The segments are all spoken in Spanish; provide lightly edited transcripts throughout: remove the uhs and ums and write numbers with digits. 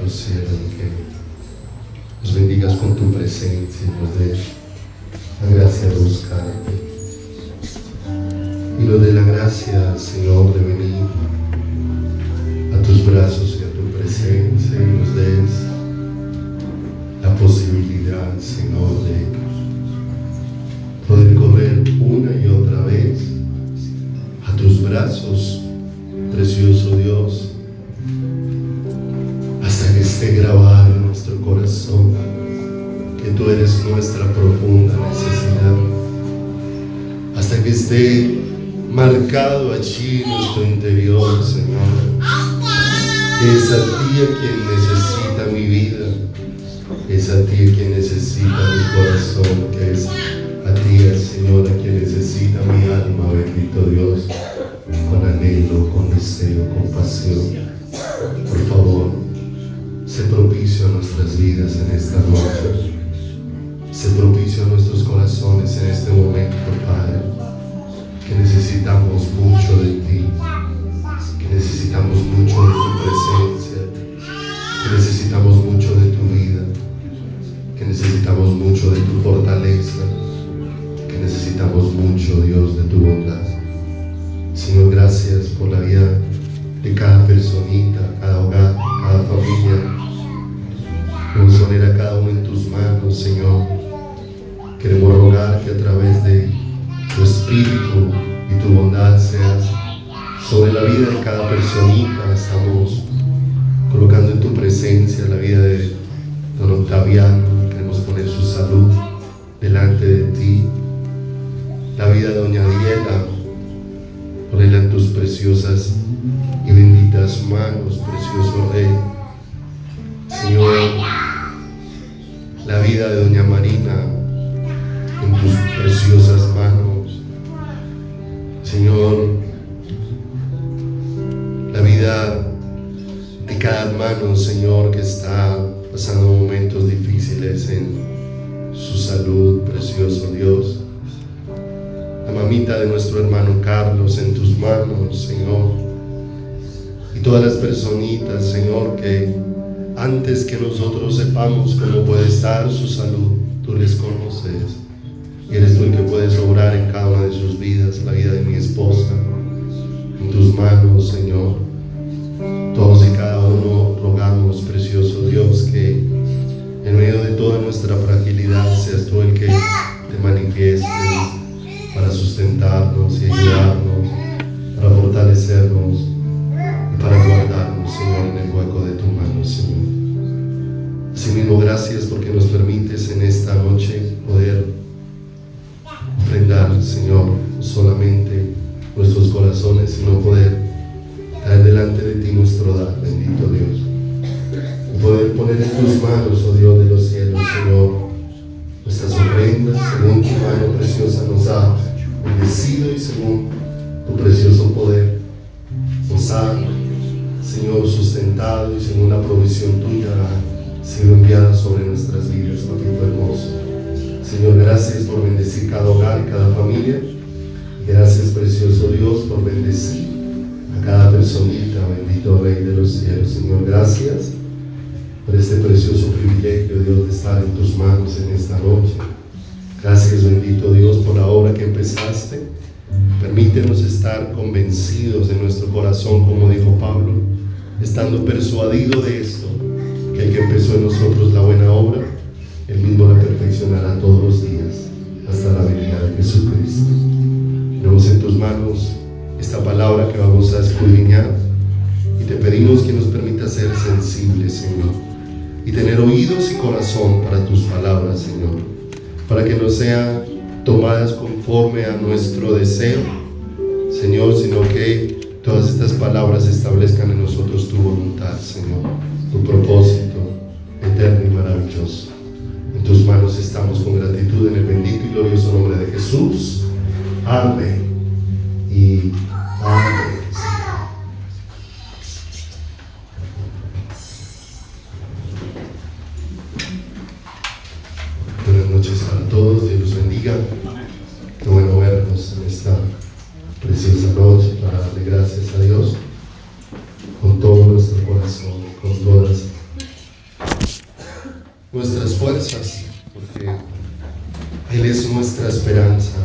los cielos, que nos bendigas con tu presencia y nos des la gracia de buscarte. Y nos dé la gracia, Señor, de venir a tus brazos y a tu presencia, y nos des la posibilidad, Señor, de poder correr una y otra vez a tus brazos, precioso Dios, hasta que esté grabado en nuestro corazón que tú eres nuestra profunda necesidad, hasta que esté marcado allí en nuestro interior, Señor, que es a ti a quien necesita mi vida, es a ti a quien necesita mi corazón, que es a ti, Señor, a quien necesita mi alma, bendito Dios, con anhelo, con deseo, con pasión. Por favor, sé propicio a nuestras vidas en esta noche, sé propicio a nuestros corazones en este momento, Padre, que necesitamos mucho de ti, que necesitamos mucho de tu presencia, que necesitamos mucho de tu vida, que necesitamos mucho de tu fortaleza, que necesitamos mucho, Dios, de tu bondad. Señor, gracias por la vida de cada personita, cada hogar, cada familia. Queremos poner a cada uno en tus manos, Señor. Queremos rogar que a través de tu espíritu y tu bondad seas sobre la vida de cada personita. Estamos colocando en tu presencia la vida de don Octaviano. Queremos poner su salud delante de ti. La vida de doña Diela, ponerla en tus preciosas y benditas manos, precioso Rey. Señor, la vida de doña Marina en tus preciosas manos. Señor, la vida de cada hermano, Señor, que está pasando momentos difíciles en su salud, precioso Dios. La mamita de nuestro hermano Carlos en tus manos, Señor. Y todas las personitas, Señor, que antes que nosotros sepamos cómo puede estar su salud, tú les conoces. Y eres tú el que puedes obrar en cada una de sus vidas, la vida de mi esposa. En tus manos, Señor. Todos y cada uno rogamos, precioso Dios, que en medio de toda nuestra fragilidad seas tú el que te manifiestes para sustentarnos y ayudarnos, para fortalecernos y para guardarnos, Señor, en el hueco de tu mano, Señor. Asimismo, gracias porque nos permites en esta noche poder ofrendar, Señor, no solamente nuestros corazones, sino poder traer delante de ti nuestro dar, bendito Dios. Y poder poner en tus manos, oh Dios de los cielos, Señor, nuestras ofrendas, según tu mano preciosa nos ha bendecido y según tu precioso poder nos ha, Señor, sustentado, y según la provisión tuya ha sido enviada sobre nuestras vidas, papito hermoso. Señor, gracias por bendecir cada hogar y cada familia. Gracias, precioso Dios, por bendecir a cada personita, bendito Rey de los cielos. Señor, gracias por este precioso privilegio, Dios, de estar en tus manos en esta noche. Gracias, bendito Dios, por la obra que empezaste. Permítenos estar convencidos en nuestro corazón, como dijo Pablo, estando persuadido de esto, que el que empezó en nosotros la buena obra, Él mismo la perfeccionará todos los días, hasta la venida de Jesucristo. Ponemos en tus manos esta palabra que vamos a escudriñar, y te pedimos que nos permita ser sensibles, Señor, y tener oídos y corazón para tus palabras, Señor, para que no sean tomadas conforme a nuestro deseo, Señor, sino que todas estas palabras establezcan en nosotros tu voluntad, Señor, tu propósito eterno y maravilloso. En tus manos estamos con gratitud, en el bendito y glorioso nombre de Jesús. Amén y amén. Buenas noches para todos, Dios los bendiga. Qué bueno vernos en esta preciosa noche, para darle gracias a Dios con todo nuestro corazón, con todas fuerzas, porque Él es nuestra esperanza.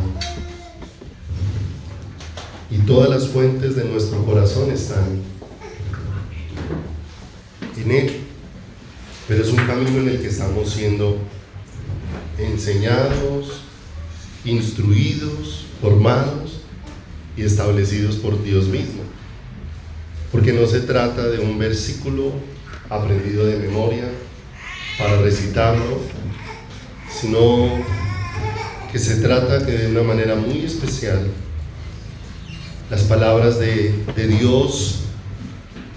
Y todas las fuentes de nuestro corazón están en Él. Pero es un camino en el que estamos siendo enseñados, instruidos, formados y establecidos por Dios mismo. Porque no se trata de un versículo aprendido de memoria para recitarlo, sino que se trata que de una manera muy especial las palabras de Dios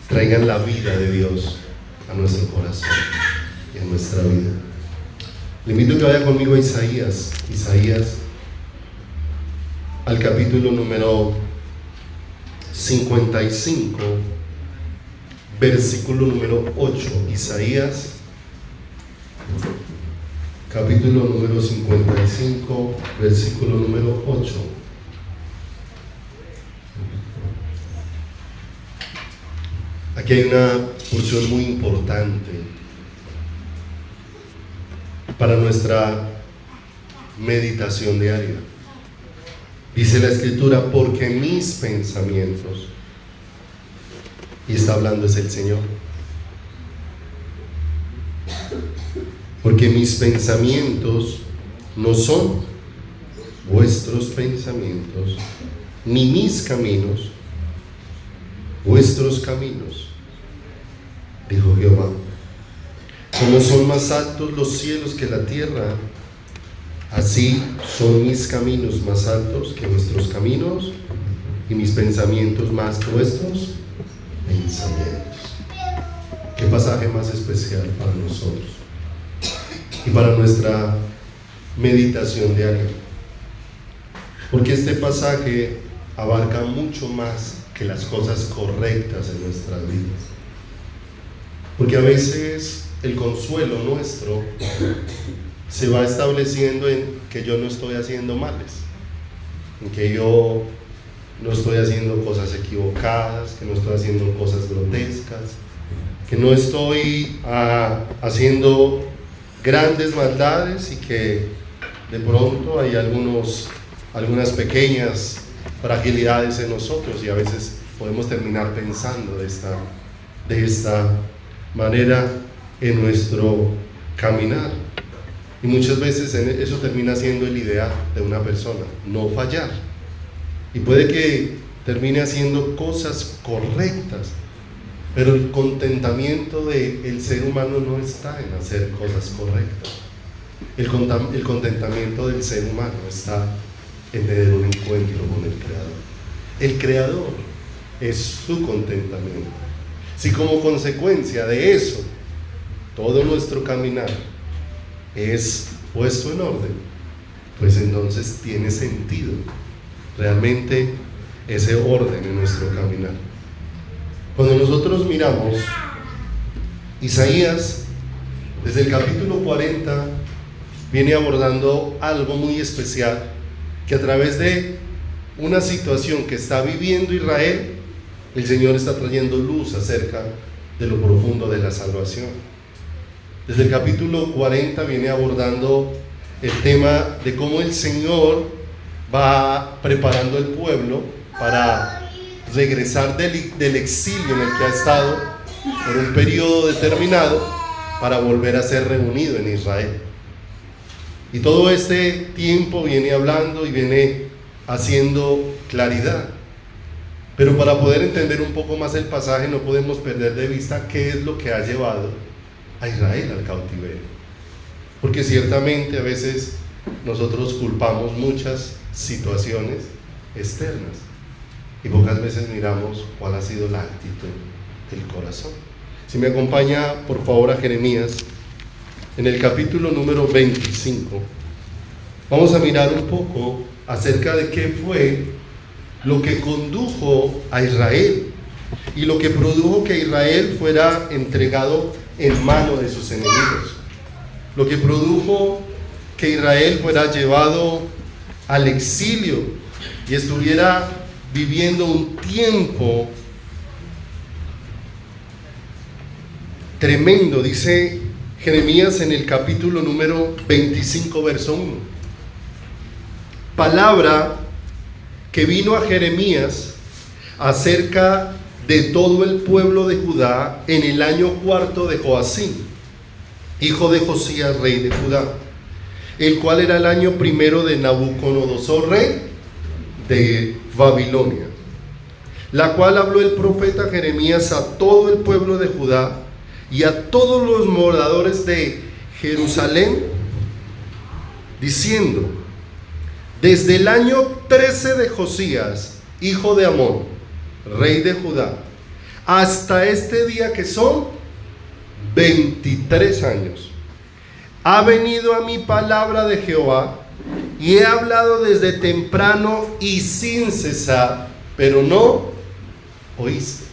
traigan la vida de Dios a nuestro corazón y a nuestra vida. Le invito a que vaya conmigo a Isaías al capítulo número 55, versículo número 8. Isaías, capítulo número 55, versículo número 8. Aquí hay una porción muy importante para nuestra meditación diaria. Dice la Escritura, porque mis pensamientos, y está hablando es el Señor, porque mis pensamientos no son vuestros pensamientos, ni mis caminos vuestros caminos, dijo Jehová. Como son más altos los cielos que la tierra, así son mis caminos más altos que vuestros caminos, y mis pensamientos más que vuestros pensamientos. Qué pasaje más especial para nosotros y para nuestra meditación diaria, porque este pasaje abarca mucho más que las cosas correctas en nuestras vidas. Porque a veces el consuelo nuestro se va estableciendo en que yo no estoy haciendo males, en que yo no estoy haciendo cosas equivocadas, que no estoy haciendo cosas grotescas, que no estoy haciendo grandes maldades, y que de pronto hay algunas pequeñas fragilidades en nosotros, y a veces podemos terminar pensando de esta manera en nuestro caminar, y muchas veces eso termina siendo el ideal de una persona, no fallar, y puede que termine haciendo cosas correctas, pero el contentamiento del ser humano no está en hacer cosas correctas. El contentamiento del ser humano está en tener un encuentro con el Creador. El Creador es su contentamiento. Si como consecuencia de eso todo nuestro caminar es puesto en orden, pues entonces tiene sentido realmente ese orden en nuestro caminar. Cuando nosotros miramos Isaías, desde el capítulo 40 viene abordando algo muy especial, que a través de una situación que está viviendo Israel, el Señor está trayendo luz acerca de lo profundo de la salvación. Desde el capítulo 40 viene abordando el tema de cómo el Señor va preparando el pueblo para regresar del exilio en el que ha estado por un periodo determinado, para volver a ser reunido en Israel. Y todo este tiempo viene hablando y viene haciendo claridad. Pero para poder entender un poco más el pasaje, no podemos perder de vista qué es lo que ha llevado a Israel al cautiverio. Porque ciertamente a veces nosotros culpamos muchas situaciones externas y pocas veces miramos cuál ha sido la actitud del corazón. Si me acompaña por favor a Jeremías, en el capítulo número 25, vamos a mirar un poco acerca de qué fue lo que condujo a Israel y lo que produjo que Israel fuera entregado en mano de sus enemigos, lo que produjo que Israel fuera llevado al exilio y estuviera viviendo un tiempo tremendo. Dice Jeremías en el capítulo número 25, verso 1. Palabra que vino a Jeremías acerca de todo el pueblo de Judá en el año cuarto de Joacim, hijo de Josías, rey de Judá, el cual era el año primero de Nabucodonosor, rey de Babilonia, la cual habló el profeta Jeremías a todo el pueblo de Judá y a todos los moradores de Jerusalén, diciendo: desde el año 13 de Josías, hijo de Amón, rey de Judá, hasta este día, que son 23 años, ha venido a mí palabra de Jehová, y he hablado desde temprano y sin cesar, pero no oíste.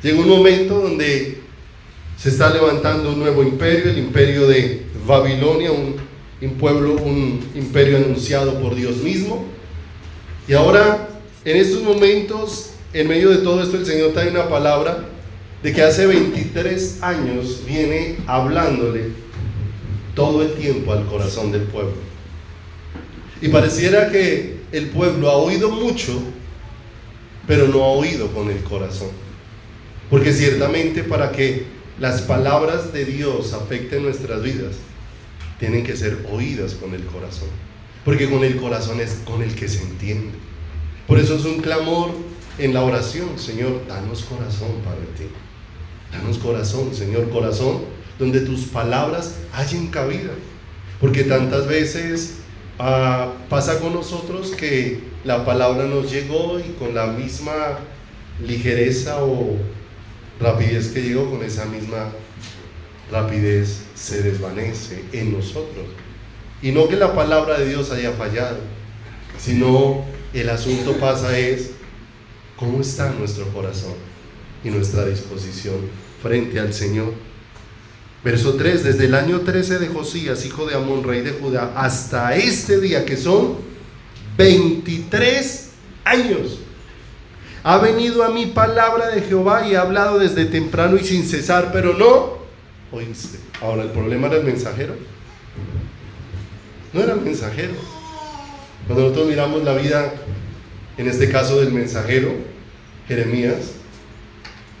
Llega un momento donde se está levantando un nuevo imperio, el imperio de Babilonia, un imperio anunciado por Dios mismo. Y ahora, en estos momentos, en medio de todo esto, el Señor trae una palabra de que hace 23 años viene hablándole todo el tiempo al corazón del pueblo. Y pareciera que el pueblo ha oído mucho, pero no ha oído con el corazón. Porque ciertamente, para que las palabras de Dios afecten nuestras vidas, tienen que ser oídas con el corazón, porque con el corazón es con el que se entiende. Por eso es un clamor en la oración: Señor, danos corazón para ti. Danos corazón, Señor, corazón donde tus palabras hallen cabida. Porque tantas veces pasa con nosotros que la palabra nos llegó y con la misma ligereza o rapidez que llegó, con esa misma rapidez se desvanece en nosotros. Y no que la palabra de Dios haya fallado, sino el asunto pasa es cómo está nuestro corazón y nuestra disposición frente al Señor. Verso 3: desde el año 13 de Josías, hijo de Amón, rey de Judá, hasta este día, que son 23 años, ha venido a mí palabra de Jehová, y ha hablado desde temprano y sin cesar, pero no oíste. Ahora, el problema era el mensajero. No era el mensajero. Cuando nosotros miramos la vida, en este caso del mensajero Jeremías,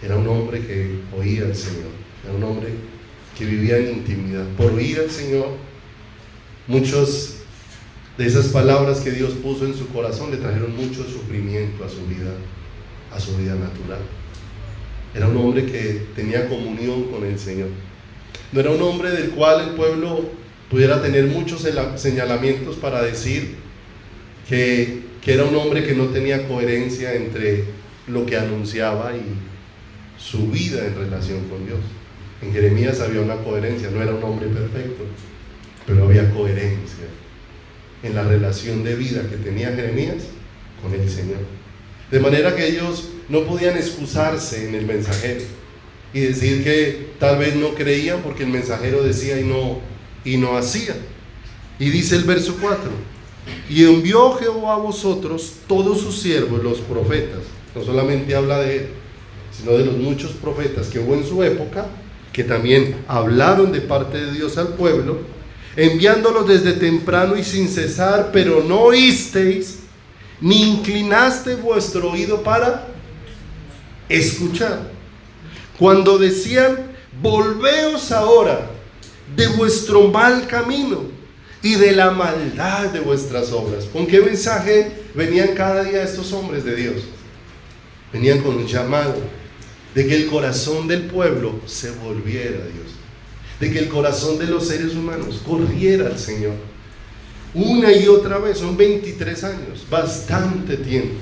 era un hombre que oía al Señor, era un hombre que vivía en intimidad. Por oír al Señor, muchos de esas palabras que Dios puso en su corazón le trajeron mucho sufrimiento a su vida natural. Era un hombre que tenía comunión con el Señor. No era un hombre del cual el pueblo pudiera tener muchos señalamientos para decir que era un hombre que no tenía coherencia entre lo que anunciaba y su vida en relación con Dios. En Jeremías había una coherencia. No era un hombre perfecto, pero había coherencia en la relación de vida que tenía Jeremías con el Señor. De manera que ellos no podían excusarse en el mensajero y decir que tal vez no creían porque el mensajero decía y no hacía. Y dice el verso 4: y envió Jehová a vosotros todos sus siervos, los profetas. No solamente habla de él, sino de los muchos profetas que hubo en su época, que también hablaron de parte de Dios al pueblo, enviándolos desde temprano y sin cesar, pero no oísteis, ni inclinaste vuestro oído para escuchar. Cuando decían: volveos ahora de vuestro mal camino y de la maldad de vuestras obras. ¿Con qué mensaje venían cada día estos hombres de Dios? Venían con un llamado de que el corazón del pueblo se volviera a Dios, de que el corazón de los seres humanos corriera al Señor. Una y otra vez. Son 23 años, bastante tiempo.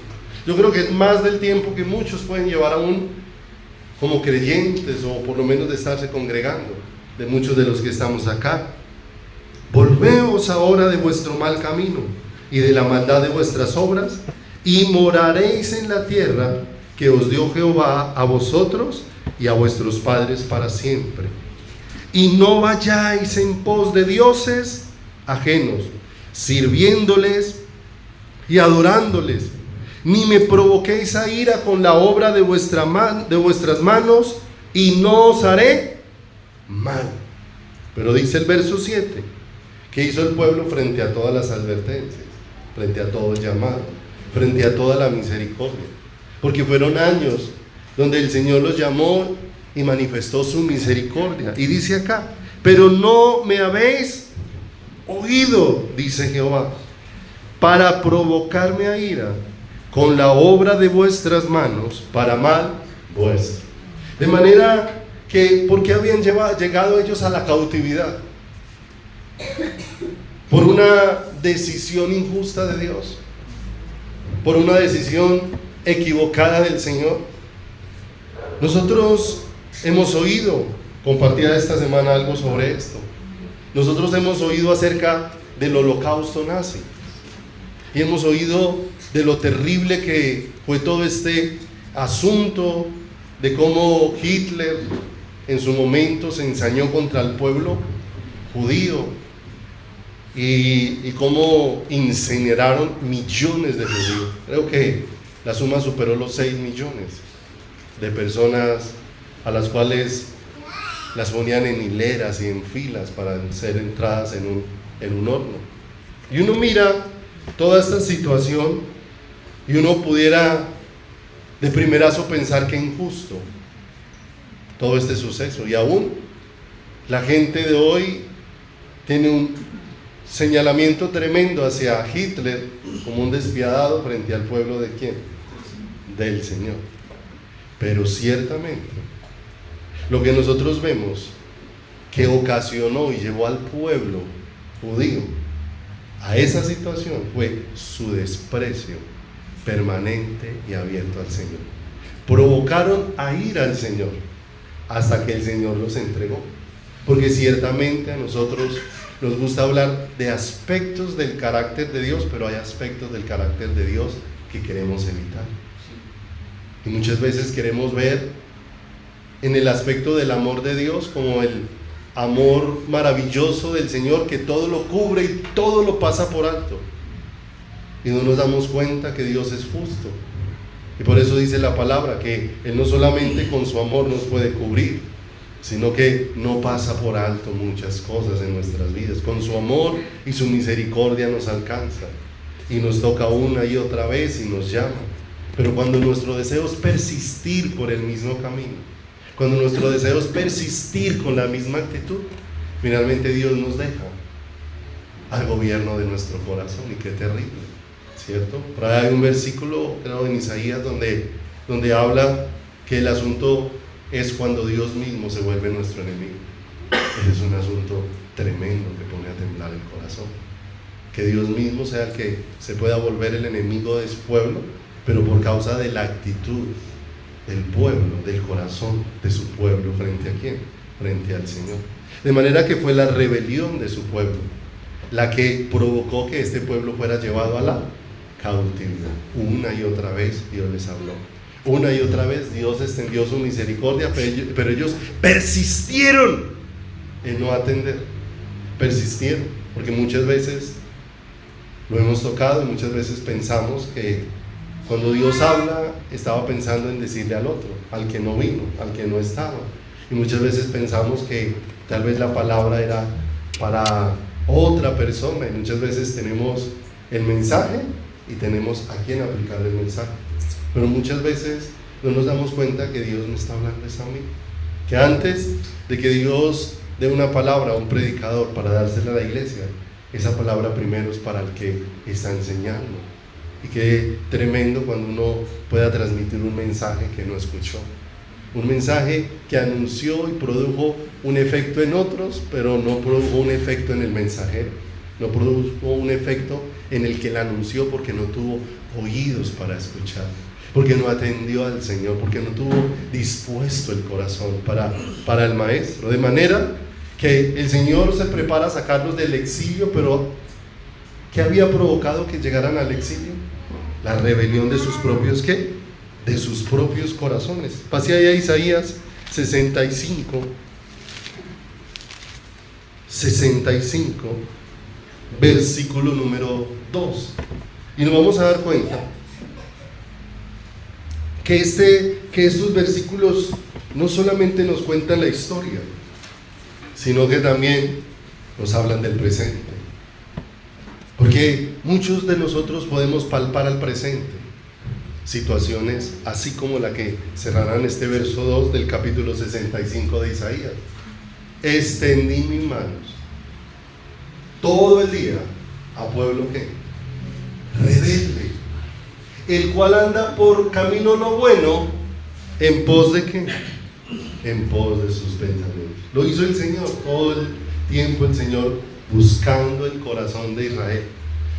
Yo creo que es más del tiempo que muchos pueden llevar aún como creyentes, o por lo menos de estarse congregando, de muchos de los que estamos acá. Volveos ahora de vuestro mal camino y de la maldad de vuestras obras, y moraréis en la tierra que os dio Jehová a vosotros y a vuestros padres para siempre. Y no vayáis en pos de dioses ajenos, sirviéndoles y adorándoles, ni me provoquéis a ira con la obra de vuestras manos, y no os haré mal. Pero dice el verso 7, ¿qué hizo el pueblo frente a todas las advertencias, frente a todo el llamado, frente a toda la misericordia? Porque fueron años donde el Señor los llamó y manifestó su misericordia. Y dice acá, pero no me habéis oído, dice Jehová, para provocarme a ira con la obra de vuestras manos para mal vuestro. De manera que, ¿por qué habían llegado ellos a la cautividad? Por una decisión injusta de Dios, por una decisión equivocada del Señor. Nosotros hemos oído, compartía esta semana algo sobre esto. Nosotros hemos oído acerca del holocausto nazi y hemos oído de lo terrible que fue todo este asunto, de cómo Hitler en su momento se ensañó contra el pueblo judío y cómo incineraron millones de judíos. Creo que la suma superó los 6 millones de personas a las cuales las ponían en hileras y en filas para ser entradas en un horno. Y uno mira toda esta situación y uno pudiera de primerazo pensar que injusto todo este suceso, y aún la gente de hoy tiene un señalamiento tremendo hacia Hitler como un despiadado frente al pueblo de ¿quién? Del Señor. Pero ciertamente lo que nosotros vemos que ocasionó y llevó al pueblo judío a esa situación fue su desprecio permanente y abierto al Señor. Provocaron a ir al Señor hasta que el Señor los entregó. Porque ciertamente a nosotros nos gusta hablar de aspectos del carácter de Dios, pero hay aspectos del carácter de Dios que queremos evitar. Y muchas veces queremos ver en el aspecto del amor de Dios como el amor maravilloso del Señor que todo lo cubre y todo lo pasa por alto. Y no nos damos cuenta que Dios es justo. Y por eso dice la palabra que Él no solamente con su amor nos puede cubrir, sino que no pasa por alto muchas cosas en nuestras vidas. Con su amor y su misericordia nos alcanza y nos toca una y otra vez y nos llama. Pero cuando nuestro deseo es persistir por el mismo camino, cuando nuestro deseo es persistir con la misma actitud, finalmente Dios nos deja al gobierno de nuestro corazón. Y qué terrible, ¿cierto? Por ahí hay un versículo, creo, en Isaías donde habla que el asunto es cuando Dios mismo se vuelve nuestro enemigo. Ese es un asunto tremendo que pone a temblar el corazón. Que Dios mismo sea el que se pueda volver el enemigo de su pueblo, pero por causa de la actitud del pueblo, del corazón de su pueblo, ¿frente a quién? Frente al Señor. De manera que fue la rebelión de su pueblo la que provocó que este pueblo fuera llevado a la cautividad. Una y otra vez Dios les habló. Una y otra vez Dios extendió su misericordia, pero ellos persistieron en no atender. Persistieron, porque muchas veces lo hemos tocado y muchas veces pensamos que cuando Dios habla estaba pensando en decirle al otro, al que no vino, al que no estaba. Y muchas veces pensamos que tal vez la palabra era para otra persona, y muchas veces tenemos el mensaje y tenemos a quién aplicar el mensaje. Pero muchas veces no nos damos cuenta que Dios me está hablando es a mí. Que antes de que Dios dé una palabra a un predicador para dársela a la iglesia, esa palabra primero es para el que está enseñando. Y qué tremendo cuando uno pueda transmitir un mensaje que no escuchó. Un mensaje que anunció y produjo un efecto en otros, pero no produjo un efecto en el mensajero. No produjo un efecto en el que la anunció porque no tuvo oídos para escuchar, porque no atendió al Señor, porque no tuvo dispuesto el corazón para el Maestro. De manera que el Señor se prepara a sacarlos del exilio, pero ¿qué había provocado que llegaran al exilio? La rebelión de sus propios, ¿qué? De sus propios corazones. Pase ahí a Isaías 65, versículo número 2. Y nos vamos a dar cuenta que estos versículos no solamente nos cuentan la historia, sino que también nos hablan del presente. Porque muchos de nosotros podemos palpar al presente situaciones así como la que cerrarán este verso 2 del capítulo 65 de Isaías. Extendí mis manos todo el día a pueblo que rebelde, el cual anda por camino no bueno, en pos de qué, en pos de sus pensamientos. Lo hizo el Señor todo el tiempo, el Señor buscando el corazón de Israel,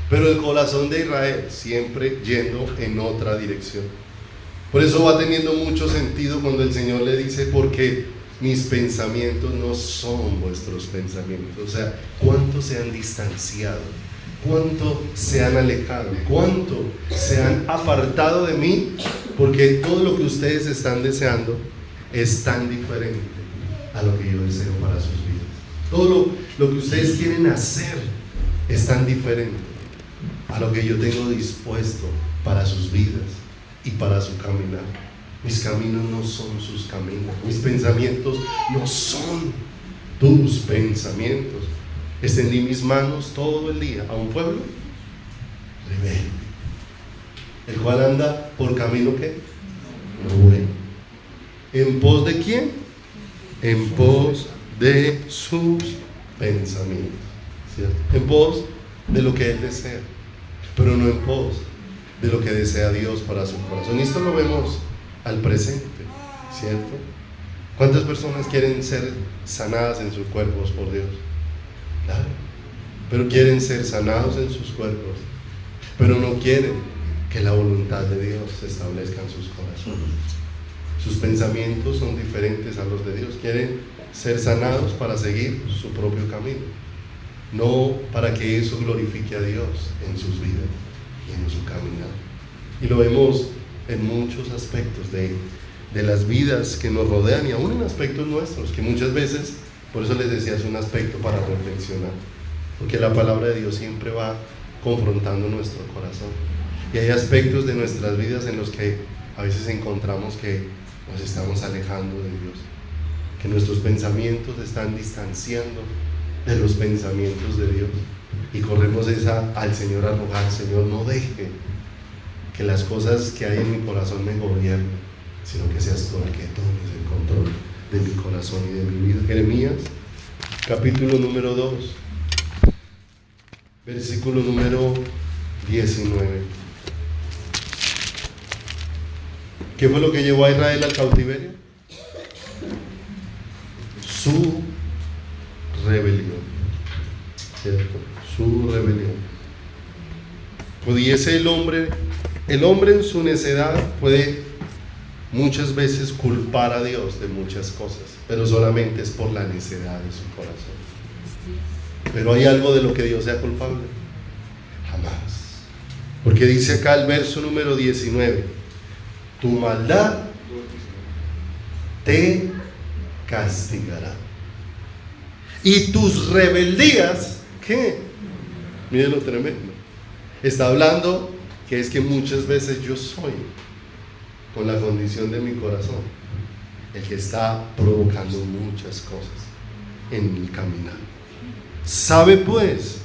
pero el corazón de Israel siempre yendo en otra dirección. Por eso va teniendo mucho sentido cuando el Señor le dice: porque mis pensamientos no son vuestros pensamientos. O sea, cuánto se han distanciado, cuánto se han alejado, cuánto se han apartado de mí, porque todo lo que ustedes están deseando es tan diferente a lo que yo deseo para sus vidas. Todo lo que ustedes quieren hacer es tan diferente a lo que yo tengo dispuesto para sus vidas y para su caminar. Mis caminos no son sus caminos, mis pensamientos no son tus pensamientos. Extendí mis manos todo el día a un pueblo rebelde, el cual anda por camino que no bueno. ¿En pos de quién? En pos de sus pensamientos, ¿cierto? En pos de lo que él desea, pero no en pos de lo que desea Dios para su corazón. Y esto lo vemos al presente, ¿cierto? ¿Cuántas personas quieren ser sanadas en sus cuerpos por Dios? Claro, pero quieren ser sanados en sus cuerpos, pero no quieren que la voluntad de Dios se establezca en sus corazones. Sus pensamientos son diferentes a los de Dios. Quieren ser sanados para seguir su propio camino, no para que eso glorifique a Dios en sus vidas y en su caminar. Y lo vemos en muchos aspectos de las vidas que nos rodean, y aún en aspectos nuestros, que muchas veces, por eso les decía, es un aspecto para reflexionar, porque la palabra de Dios siempre va confrontando nuestro corazón, y hay aspectos de nuestras vidas en los que a veces encontramos que nos estamos alejando de Dios, que nuestros pensamientos están distanciando de los pensamientos de Dios, y corremos al Señor a rogar: Señor, no deje que las cosas que hay en mi corazón me gobiernen, sino que seas tú el que tomes el control de mi corazón y de mi vida. Jeremías, capítulo número 2, versículo número 19. ¿Qué fue lo que llevó a Israel al cautiverio? Su rebelión, ¿cierto? Su rebelión. Pudiese el hombre en su necedad puede muchas veces culpar a Dios de muchas cosas, pero solamente es por la necedad de su corazón. Pero ¿hay algo de lo que Dios sea culpable? Jamás. Porque dice acá el verso número 19: tu maldad te castigará, y tus rebeldías, ¿qué? Miren lo tremendo. Está hablando que es que muchas veces yo soy, con la condición de mi corazón, el que está provocando muchas cosas en mi caminar. Sabe pues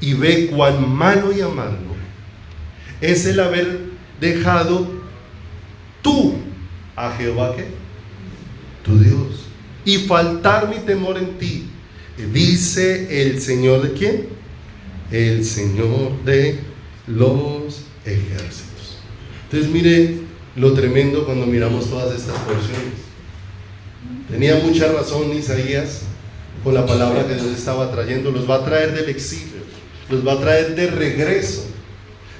y ve cuán malo y amargo es el haber dejado tú a Jehová, ¿qué? Tu Dios, y faltar mi temor en ti, dice el Señor. ¿De quién? El Señor de los ejércitos. Entonces mire lo tremendo cuando miramos todas estas porciones. Tenía mucha razón Isaías con la palabra que Dios estaba trayendo. Los va a traer del exilio, los va a traer de regreso,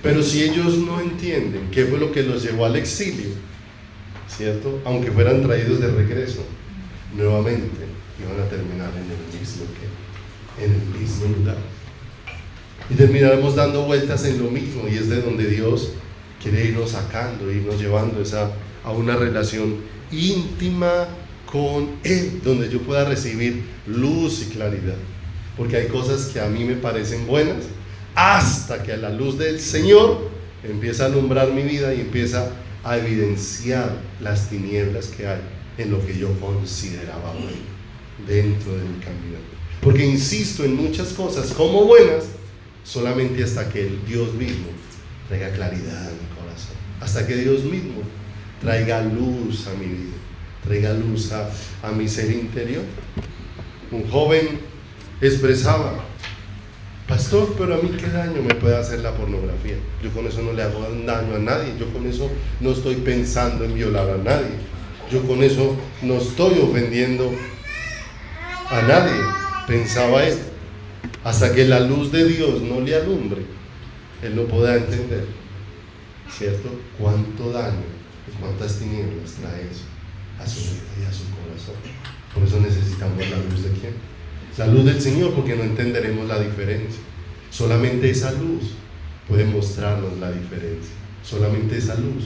pero si ellos no entienden qué fue lo que los llevó al exilio, ¿cierto? Aunque fueran traídos de regreso, nuevamente iban a terminar en el mismo lugar, y terminaremos dando vueltas en lo mismo, y es de donde Dios quiere irnos sacando, irnos llevando a una relación íntima con Él, donde yo pueda recibir luz y claridad, porque hay cosas que a mí me parecen buenas, hasta que a la luz del Señor empieza a alumbrar mi vida y empieza a evidenciar las tinieblas que hay en lo que yo consideraba bueno. dentro de mi camino. Porque insisto en muchas cosas como buenas, solamente hasta que Dios mismo traiga claridad a mi corazón, hasta que Dios mismo traiga luz a mi vida, traiga luz a mi ser interior. Un joven expresaba: pastor, pero a mí qué daño me puede hacer la pornografía. Yo con eso no le hago daño a nadie, yo con eso no estoy pensando en violar a nadie, yo con eso no estoy ofendiendo a nadie, pensaba él. Hasta que la luz de Dios no le alumbre, él no podrá entender, ¿cierto?, cuánto daño y cuántas tinieblas trae eso a su vida y a su corazón. Por eso necesitamos la luz de ¿quién? La luz del Señor, porque no entenderemos la diferencia. Solamente esa luz puede mostrarnos la diferencia. Solamente esa luz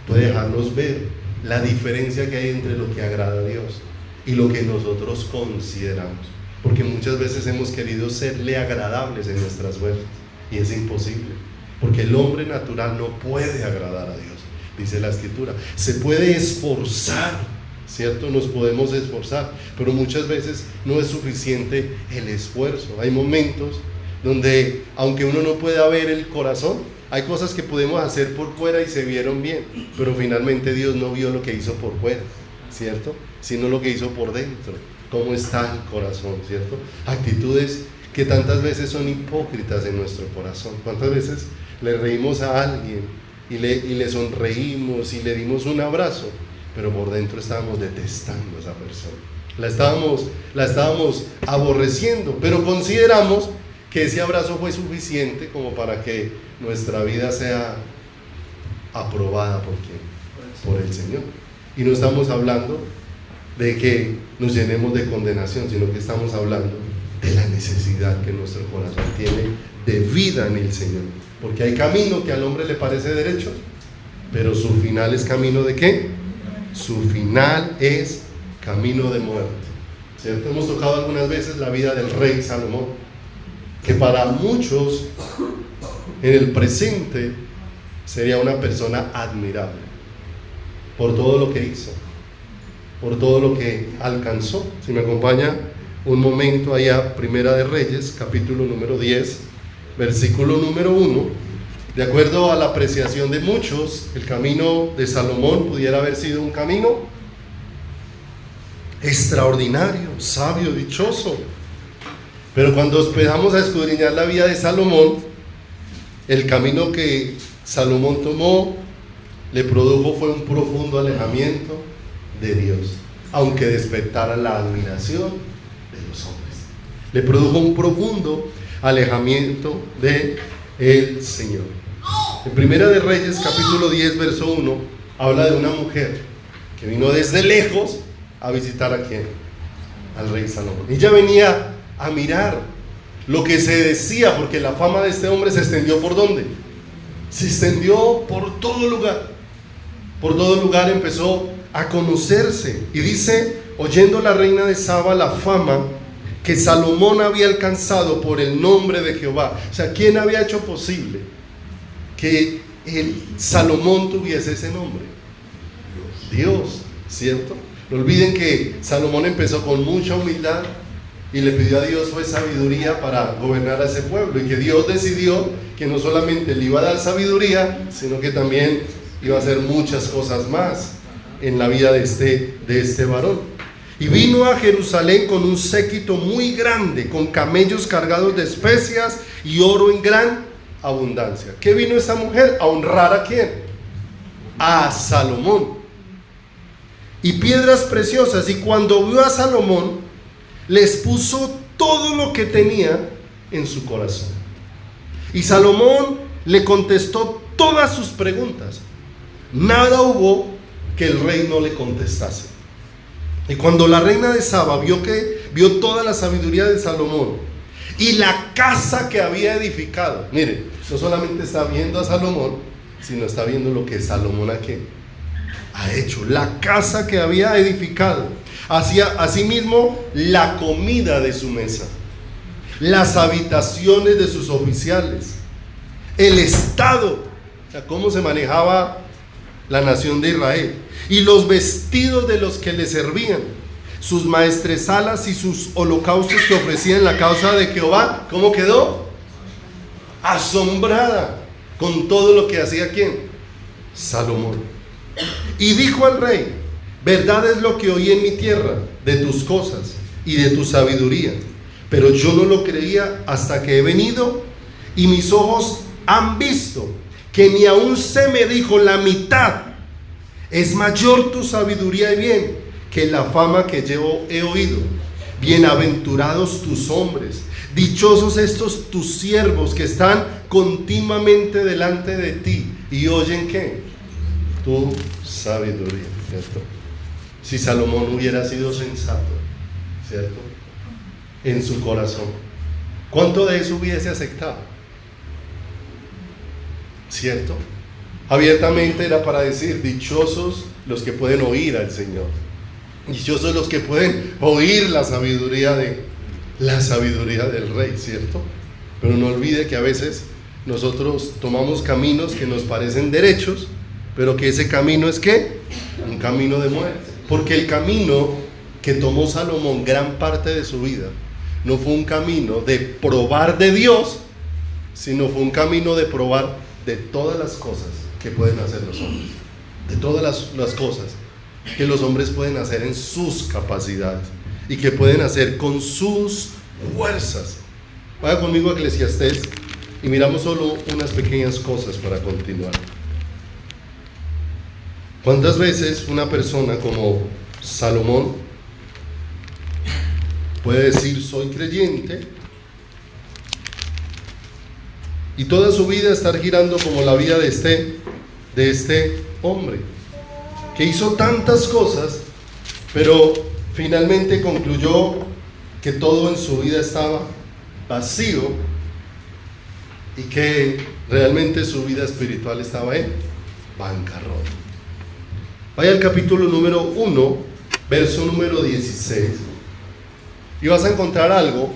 puede dejarnos ver la diferencia que hay entre lo que agrada a Dios y lo que nosotros consideramos. Porque muchas veces hemos querido serle agradables en nuestras fuerzas y es imposible, porque el hombre natural no puede agradar a Dios. Dice la Escritura, se puede esforzar, ¿cierto? Nos podemos esforzar, pero muchas veces no es suficiente el esfuerzo. Hay momentos donde, aunque uno no pueda ver el corazón, hay cosas que podemos hacer por fuera y se vieron bien, pero finalmente Dios no vio lo que hizo por fuera, ¿cierto?, sino lo que hizo por dentro. Cómo está el corazón, ¿cierto? Actitudes que tantas veces son hipócritas en nuestro corazón. ¿Cuántas veces le reímos a alguien y le sonreímos y le dimos un abrazo, pero por dentro estábamos detestando a esa persona? La estábamos aborreciendo, pero consideramos que ese abrazo fue suficiente como para que nuestra vida sea aprobada por ¿quién? Por el Señor. Y no estamos hablando de que nos llenemos de condenación, sino que estamos hablando de la necesidad que nuestro corazón tiene de vida en el Señor. Porque hay camino que al hombre le parece derecho, pero su final es camino ¿de qué? Su final es camino de muerte, ¿cierto? Hemos tocado algunas veces la vida del rey Salomón, que para muchos en el presente sería una persona admirable por todo lo que hizo, por todo lo que alcanzó. Si me acompaña un momento allá, Primera de Reyes, capítulo número 10, versículo número 1. De acuerdo a la apreciación de muchos, el camino de Salomón pudiera haber sido un camino extraordinario, sabio, dichoso. Pero cuando empezamos a escudriñar la vida de Salomón, el camino que Salomón tomó le produjo fue un profundo alejamiento de Dios, aunque despertara la admiración de los hombres. Le produjo un profundo alejamiento de el Señor. En Primera de Reyes, capítulo 10, verso 1, habla de una mujer que vino desde lejos a visitar ¿a quién? Al rey Salomón. Ella venía a mirar lo que se decía, porque la fama de este hombre se extendió ¿por dónde? Se extendió por todo lugar. Por todo lugar empezó a conocerse. Y dice, oyendo la reina de Saba la fama que Salomón había alcanzado por el nombre de Jehová. O sea, ¿quién había hecho posible que el Salomón tuviese ese nombre? Dios, ¿cierto? No olviden que Salomón empezó con mucha humildad y le pidió a Dios fue sabiduría para gobernar a ese pueblo, y que Dios decidió que no solamente le iba a dar sabiduría, sino que también iba a hacer muchas cosas más en la vida de este varón. Y vino a Jerusalén con un séquito muy grande, con camellos cargados de especias y oro en gran abundancia. ¿Qué vino esta mujer? A honrar ¿a quién? A Salomón. Y piedras preciosas. Y cuando vio a Salomón, les puso todo lo que tenía en su corazón. Y Salomón le contestó todas sus preguntas. Nada hubo que el rey no le contestase. Y cuando la reina de Saba vio toda la sabiduría de Salomón y la casa que había edificado, mire, no solamente está viendo a Salomón, sino está viendo lo que Salomón ha hecho, la casa que había edificado, asimismo la comida de su mesa, las habitaciones de sus oficiales, el estado, o sea, cómo se manejaba la nación de Israel, y los vestidos de los que le servían, sus maestresalas y sus holocaustos que ofrecía en la causa de Jehová. ¿Cómo quedó? Asombrada con todo lo que hacía ¿quién? Salomón. Y dijo al rey: verdad es lo que oí en mi tierra de tus cosas y de tu sabiduría, pero yo no lo creía hasta que he venido y mis ojos han visto que ni aún se me dijo la mitad. Es mayor tu sabiduría y bien que la fama que yo he oído. Bienaventurados tus hombres, dichosos estos tus siervos que están continuamente delante de ti y oyen ¿qué? Tu sabiduría, ¿cierto? Si Salomón hubiera sido sensato, ¿cierto? En su corazón, ¿cuánto de eso hubiese aceptado? ¿Cierto? Abiertamente era para decir: dichosos los que pueden oír al Señor, dichosos los que pueden oír la sabiduría del Rey, ¿cierto? Pero no olvide que a veces nosotros tomamos caminos que nos parecen derechos, pero que ese camino es ¿qué? Un camino de muerte. Porque el camino que tomó Salomón gran parte de su vida no fue un camino de probar de Dios, sino fue un camino de probar de todas las cosas que pueden hacer los hombres, de todas las cosas que los hombres pueden hacer en sus capacidades y que pueden hacer con sus fuerzas. Vaya conmigo a Eclesiastés y miramos solo unas pequeñas cosas para continuar. ¿Cuántas veces una persona como Salomón puede decir: soy creyente, y toda su vida estar girando como la vida de este hombre que hizo tantas cosas, pero finalmente concluyó que todo en su vida estaba vacío y que realmente su vida espiritual estaba en bancarrota? Vaya al capítulo número 1, verso número 16, y vas a encontrar algo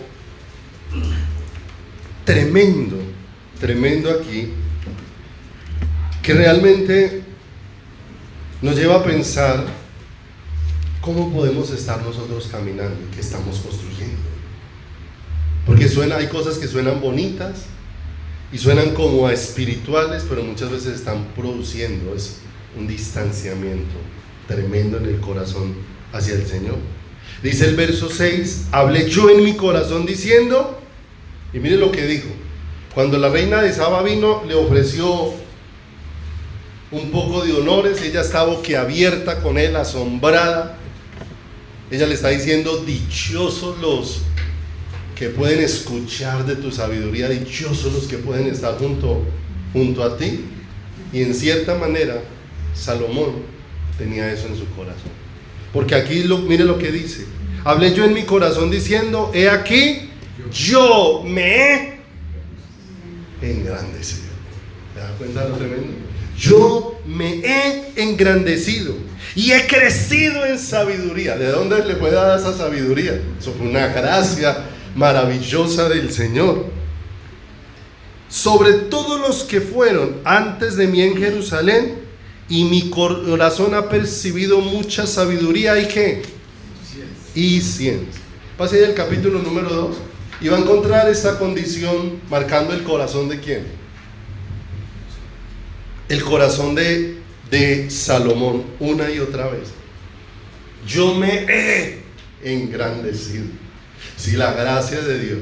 tremendo aquí, que realmente nos lleva a pensar cómo podemos estar nosotros caminando y qué estamos construyendo. Porque hay cosas que suenan bonitas y suenan como a espirituales, pero muchas veces están produciendo un distanciamiento tremendo en el corazón hacia el Señor. Dice el verso 6: hablé yo en mi corazón diciendo, y mire lo que dijo. Cuando la reina de Saba vino, le ofreció un poco de honores. Ella estaba boquiabierta con él, asombrada. Ella le está diciendo: dichosos los que pueden escuchar de tu sabiduría, dichosos los que pueden estar junto a ti. Y en cierta manera Salomón tenía eso en su corazón, porque aquí mire lo que dice: hablé yo en mi corazón diciendo, he aquí yo me he engrandecido. ¿Te das cuenta de lo tremendo? Yo me he engrandecido y he crecido en sabiduría. ¿De dónde le puede dar esa sabiduría? Eso fue una gracia maravillosa del Señor. Sobre todos los que fueron antes de mí en Jerusalén, y mi corazón ha percibido mucha sabiduría. ¿Y qué? Y ciencia. Pase ahí al capítulo número 2 y va a encontrar esta condición marcando el corazón de ¿quién? El corazón de Salomón una y otra vez. Yo me he engrandecido. Si la gracia de Dios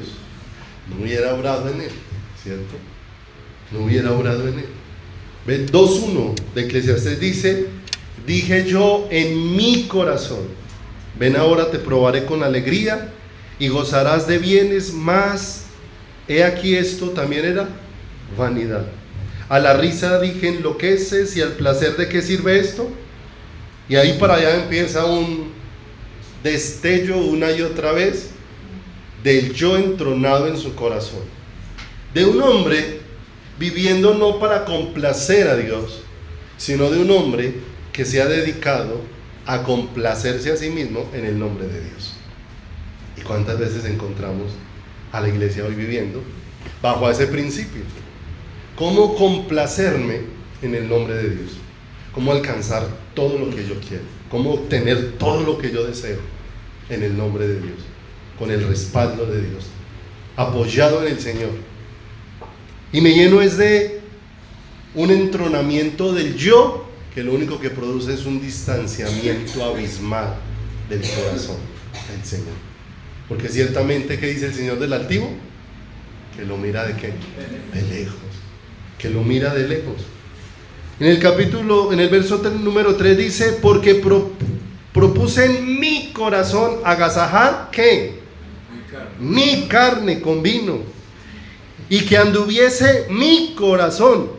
no hubiera obrado en él, ¿cierto? No hubiera obrado en él. 2:1 de Eclesiastés dice: dije yo en mi corazón, ven ahora te probaré con alegría y gozarás de bienes, mas he aquí esto también era vanidad. A la risa dije enloqueces, y al placer ¿de qué sirve esto? Y ahí para allá empieza un destello una y otra vez del yo entronado en su corazón, de un hombre viviendo no para complacer a Dios, sino de un hombre que se ha dedicado a complacerse a sí mismo en el nombre de Dios. ¿Y cuántas veces encontramos a la iglesia hoy viviendo bajo ese principio? ¿Cómo complacerme en el nombre de Dios? ¿Cómo alcanzar todo lo que yo quiero? ¿Cómo obtener todo lo que yo deseo? en el nombre de Dios, con el respaldo de Dios, apoyado en el Señor. Y me lleno es de un entronamiento del yo, que lo único que produce es un distanciamiento abismal del corazón del Señor. Porque ciertamente, ¿qué dice el Señor del altivo? Que lo mira de qué? De lejos. Que lo mira de lejos. En el verso número 3 dice: porque propuse en mi corazón agasajar, ¿qué? Mi carne con vino, y que anduviese mi corazón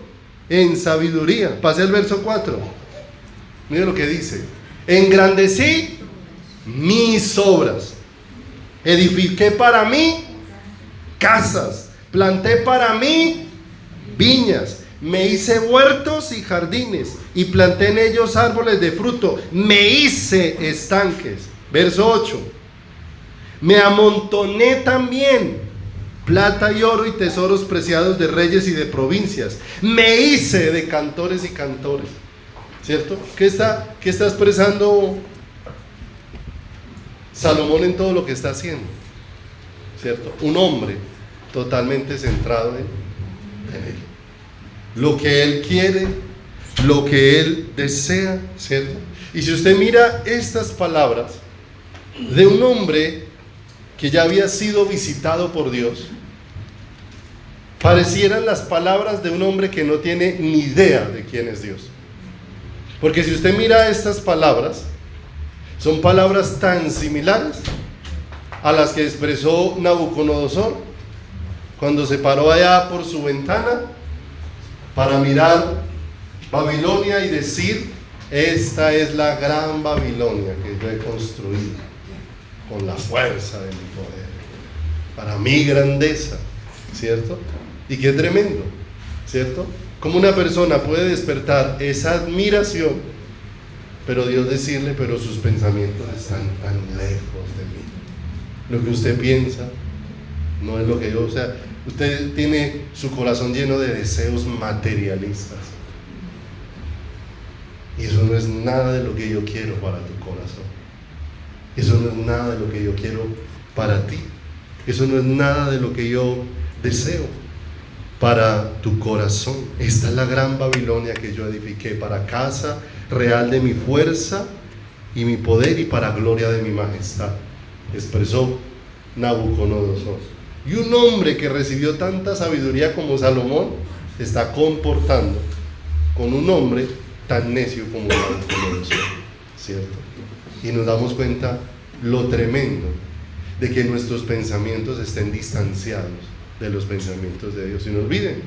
en sabiduría. Pasé al verso 4. Mire lo que dice: engrandecí mis obras, edifiqué para mí casas, planté para mí viñas, me hice huertos y jardines, y planté en ellos árboles de fruto, me hice estanques. Verso 8: me amontoné también plata y oro y tesoros preciados de reyes y de provincias, me hice de cantores y cantores. ¿Cierto? ¿Qué está expresando Salomón en todo lo que está haciendo? ¿Cierto? Un hombre totalmente centrado en él. Lo que él quiere, lo que él desea, ¿cierto? Y si usted mira estas palabras de un hombre que ya había sido visitado por Dios, parecieran las palabras de un hombre que no tiene ni idea de quién es Dios. Porque si usted mira estas palabras, son palabras tan similares a las que expresó Nabucodonosor cuando se paró allá por su ventana para mirar Babilonia y decir: esta es la gran Babilonia que yo he construido con la fuerza de mi poder, para mi grandeza, ¿cierto? Y qué tremendo, ¿cierto? Cómo una persona puede despertar esa admiración, pero Dios decirle: pero sus pensamientos están tan lejos de mí. Lo que usted piensa no es lo que yo, o sea, usted tiene su corazón lleno de deseos materialistas, y eso no es nada de lo que yo quiero para tu corazón. Eso no es nada de lo que yo quiero para ti. Eso no es nada de lo que yo deseo para tu corazón. Esta es la gran Babilonia que yo edifiqué para casa real de mi fuerza y mi poder, y para gloria de mi majestad, expresó Nabucodonosor. Y un hombre que recibió tanta sabiduría como Salomón se está comportando con un hombre tan necio como Nabucodonosor, ¿cierto? Y nos damos cuenta lo tremendo de que nuestros pensamientos estén distanciados de los pensamientos de Dios. Y no olviden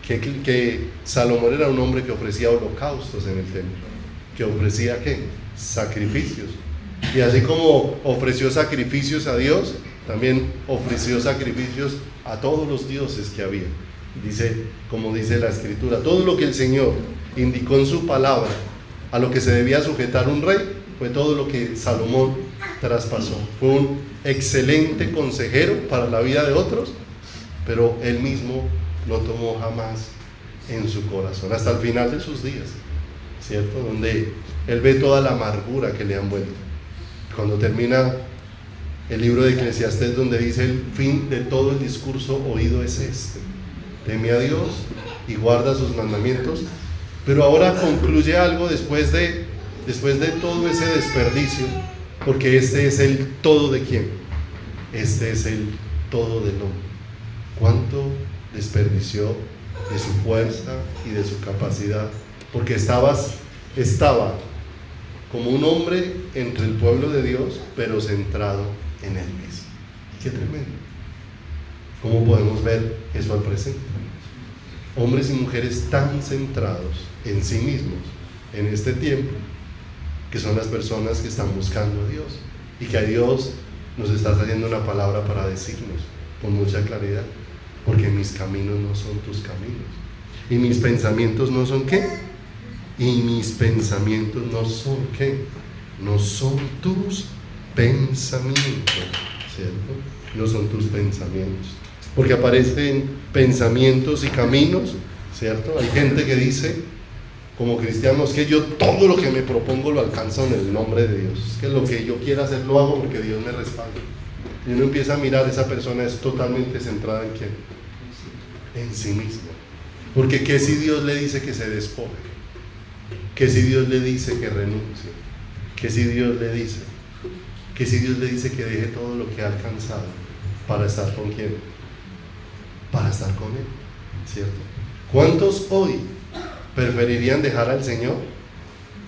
que Salomón era un hombre que ofrecía holocaustos en el templo, que ofrecía ¿qué? Sacrificios. Y así como ofreció sacrificios a Dios, también ofreció sacrificios a todos los dioses que había. Dice, como dice la Escritura, todo lo que el Señor indicó en su palabra a lo que se debía sujetar un rey, fue todo lo que Salomón traspasó. Fue un excelente consejero para la vida de otros, pero él mismo no tomó jamás en su corazón, hasta el final de sus días, ¿cierto? Donde él ve toda la amargura que le han vuelto. Cuando termina el libro de Eclesiastés, donde dice: el fin de todo el discurso oído es este: teme a Dios y guarda sus mandamientos. Pero ahora concluye algo después de todo ese desperdicio, porque este es el todo de ¿quién? Este es el todo del hombre. ¿Cuánto desperdició de su fuerza y de su capacidad? Porque estaba como un hombre entre el pueblo de Dios, pero centrado en él mismo. ¡Qué tremendo! ¿Cómo podemos ver eso al presente? Hombres y mujeres tan centrados en sí mismos en este tiempo, que son las personas que están buscando a Dios, y que a Dios nos está trayendo una palabra para decirnos con mucha claridad: porque mis caminos no son tus caminos, y mis pensamientos no son ¿qué? Y mis pensamientos no son ¿qué? No son tus pensamientos, ¿cierto? No son tus pensamientos, porque aparecen pensamientos y caminos, ¿cierto? Hay gente que dice como cristiano, es que yo todo lo que me propongo lo alcanzo en el nombre de Dios. Es que lo que yo quiera hacer lo hago porque Dios me respalda. Y uno empieza a mirar, esa persona es totalmente centrada en quién, en sí mismo. Porque ¿qué si Dios le dice que se despoje? ¿Qué si Dios le dice que renuncie? ¿Qué si Dios le dice? ¿Qué si Dios le dice que deje todo lo que ha alcanzado para estar con quién? Para estar con Él, ¿cierto? ¿Cuántos hoy preferirían dejar al Señor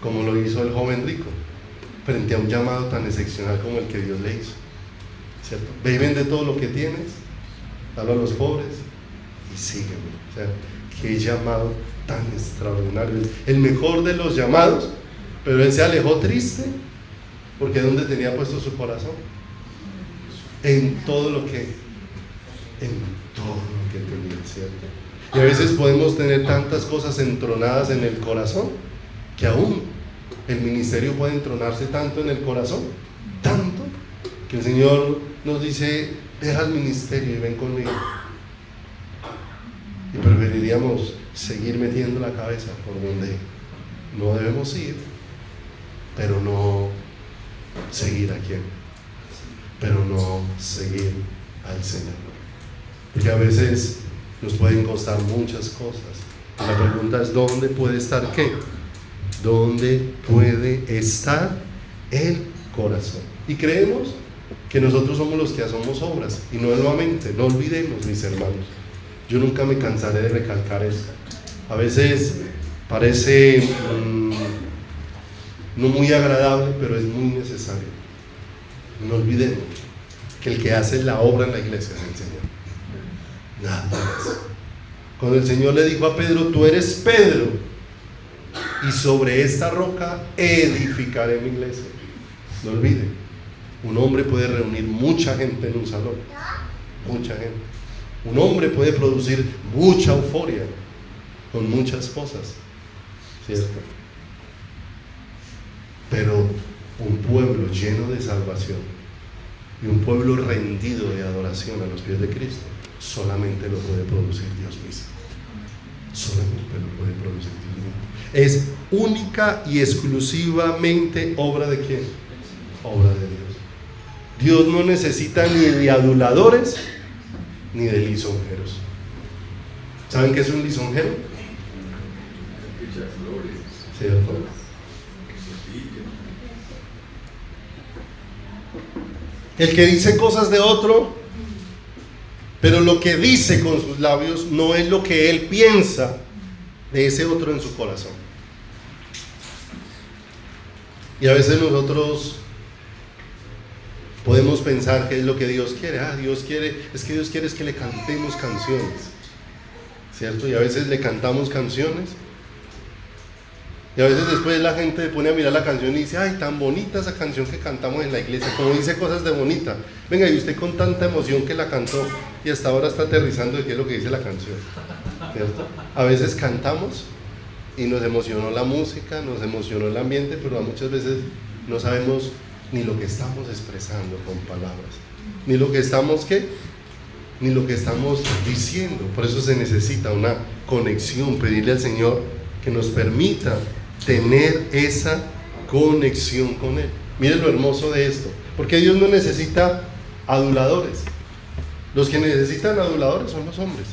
como lo hizo el joven rico frente a un llamado tan excepcional como el que Dios le hizo? ¿Cierto? Ve y vende todo lo que tienes, dalo a los pobres y sígueme. O sea, qué llamado tan extraordinario, el mejor de los llamados, pero él se alejó triste, porque ¿dónde tenía puesto su corazón? En todo lo que tenía, ¿cierto? Y a veces podemos tener tantas cosas entronadas en el corazón, que aún el ministerio puede entronarse tanto en el corazón, tanto, que el Señor nos dice, deja el ministerio y ven conmigo. Y preferiríamos seguir metiendo la cabeza por donde no debemos ir, pero no seguir a quién, pero no seguir al Señor. Porque a veces nos pueden costar muchas cosas. La pregunta es, ¿dónde puede estar qué? ¿Dónde puede estar el corazón? Y creemos que nosotros somos los que hacemos obras, y nuevamente, no olvidemos, mis hermanos, yo nunca me cansaré de recalcar esto. A veces parece no muy agradable, pero es muy necesario. No olvidemos que el que hace la obra en la iglesia es el Señor, nada más. Cuando el Señor le dijo a Pedro, tú eres Pedro, y sobre esta roca edificaré mi iglesia, no olvide, un hombre puede reunir mucha gente en un salón, mucha gente. Un hombre puede producir mucha euforia con muchas cosas, ¿cierto? Pero un pueblo lleno de salvación y un pueblo rendido de adoración a los pies de Cristo solamente lo puede producir Dios mismo. Solamente lo puede producir Dios mismo. Es única y exclusivamente obra de ¿quién? Obra de Dios. Dios no necesita ni de aduladores ni de lisonjeros. ¿Saben qué es un lisonjero? ¿Cierto? El que dice cosas de otro, pero lo que dice con sus labios no es lo que él piensa de ese otro en su corazón. Y a veces nosotros podemos pensar que es lo que Dios quiere. Dios quiere es que le cantemos canciones, ¿cierto? Y a veces le cantamos canciones, y a veces después la gente pone a mirar la canción y dice, ay, tan bonita esa canción que cantamos en la iglesia, como dice cosas de bonita. Venga, y usted con tanta emoción que la cantó y hasta ahora está aterrizando de qué es lo que dice la canción, ¿cierto? A veces cantamos y nos emocionó la música, nos emocionó el ambiente, pero muchas veces no sabemos ni lo que estamos expresando con palabras, ni lo que estamos ni lo que estamos diciendo. Por eso se necesita una conexión, pedirle al Señor que nos permita tener esa conexión con Él. Miren lo hermoso de esto, porque Dios no necesita aduladores. Los que necesitan aduladores son los hombres,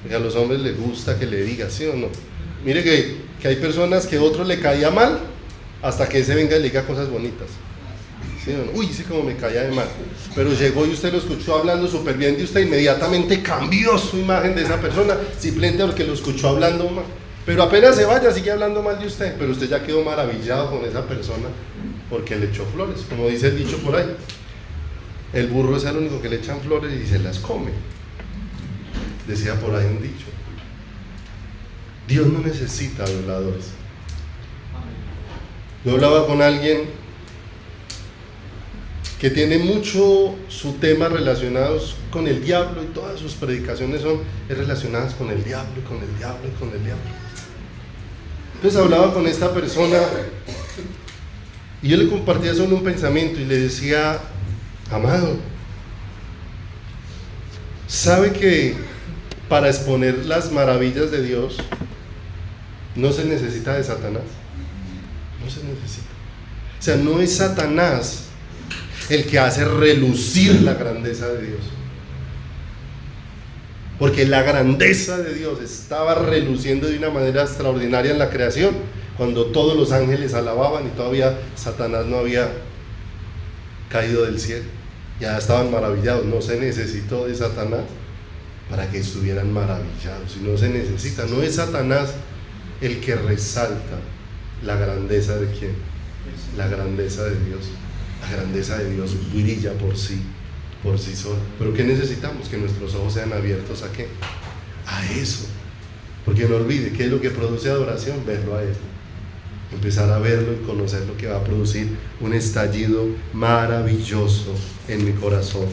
porque a los hombres les gusta que le diga sí o no. Mire que hay personas que a otro le caía mal hasta que ese venga y le diga cosas bonitas. ¿Sí o no? Uy, sí, como me caía de mal. Pero llegó y usted lo escuchó hablando súper bien de usted, inmediatamente cambió su imagen de esa persona, simplemente porque lo escuchó hablando mal. Pero apenas se vaya, sigue hablando mal de usted, pero usted ya quedó maravillado con esa persona porque le echó flores. Como dice el dicho por ahí, el burro es el único que le echan flores y se las come. Decía por ahí un dicho. Dios no necesita aduladores. Yo hablaba con alguien que tiene mucho su tema relacionados con el diablo, y todas sus predicaciones son relacionadas con el diablo, con el diablo y con el diablo. Entonces hablaba con esta persona y yo le compartía solo un pensamiento y le decía, amado, ¿sabe que para exponer las maravillas de Dios No se necesita de Satanás. No se necesita. O sea, no es Satanás el que hace relucir la grandeza de Dios. Porque la grandeza de Dios estaba reluciendo de una manera extraordinaria en la creación, cuando todos los ángeles alababan y todavía Satanás no había caído del cielo. Ya estaban maravillados. No se necesitó de Satanás para que estuvieran maravillados. Y no se necesita. No es Satanás el que resalta la grandeza de ¿quién? La grandeza de Dios. La grandeza de Dios brilla por sí sola. Pero ¿qué necesitamos? Que nuestros ojos sean abiertos ¿a qué? A eso. Porque no olvide, ¿qué es lo que produce adoración? Verlo a Él. Empezar a verlo y conocer lo que va a producir un estallido maravilloso en mi corazón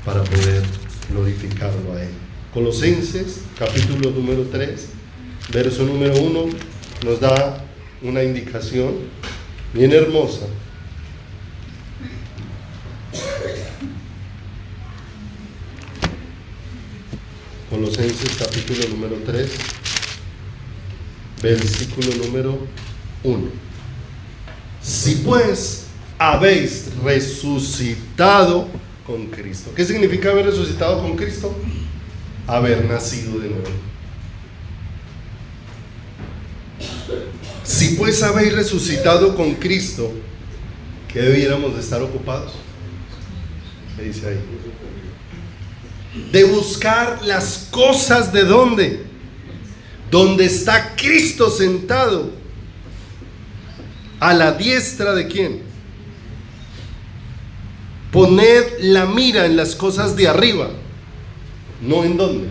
para poder glorificarlo a Él. Colosenses, capítulo número 3, verso número 1, nos da una indicación bien hermosa. Colosenses, capítulo número 3, versículo número 1. Si pues habéis resucitado con Cristo. ¿Qué significa haber resucitado con Cristo? Haber nacido de nuevo. Si pues habéis resucitado con Cristo, ¿qué debiéramos de estar ocupados? ¿Qué dice ahí? De buscar las cosas de ¿dónde? Donde está Cristo sentado a la diestra de ¿quién? Poned la mira en las cosas de arriba, no en dónde,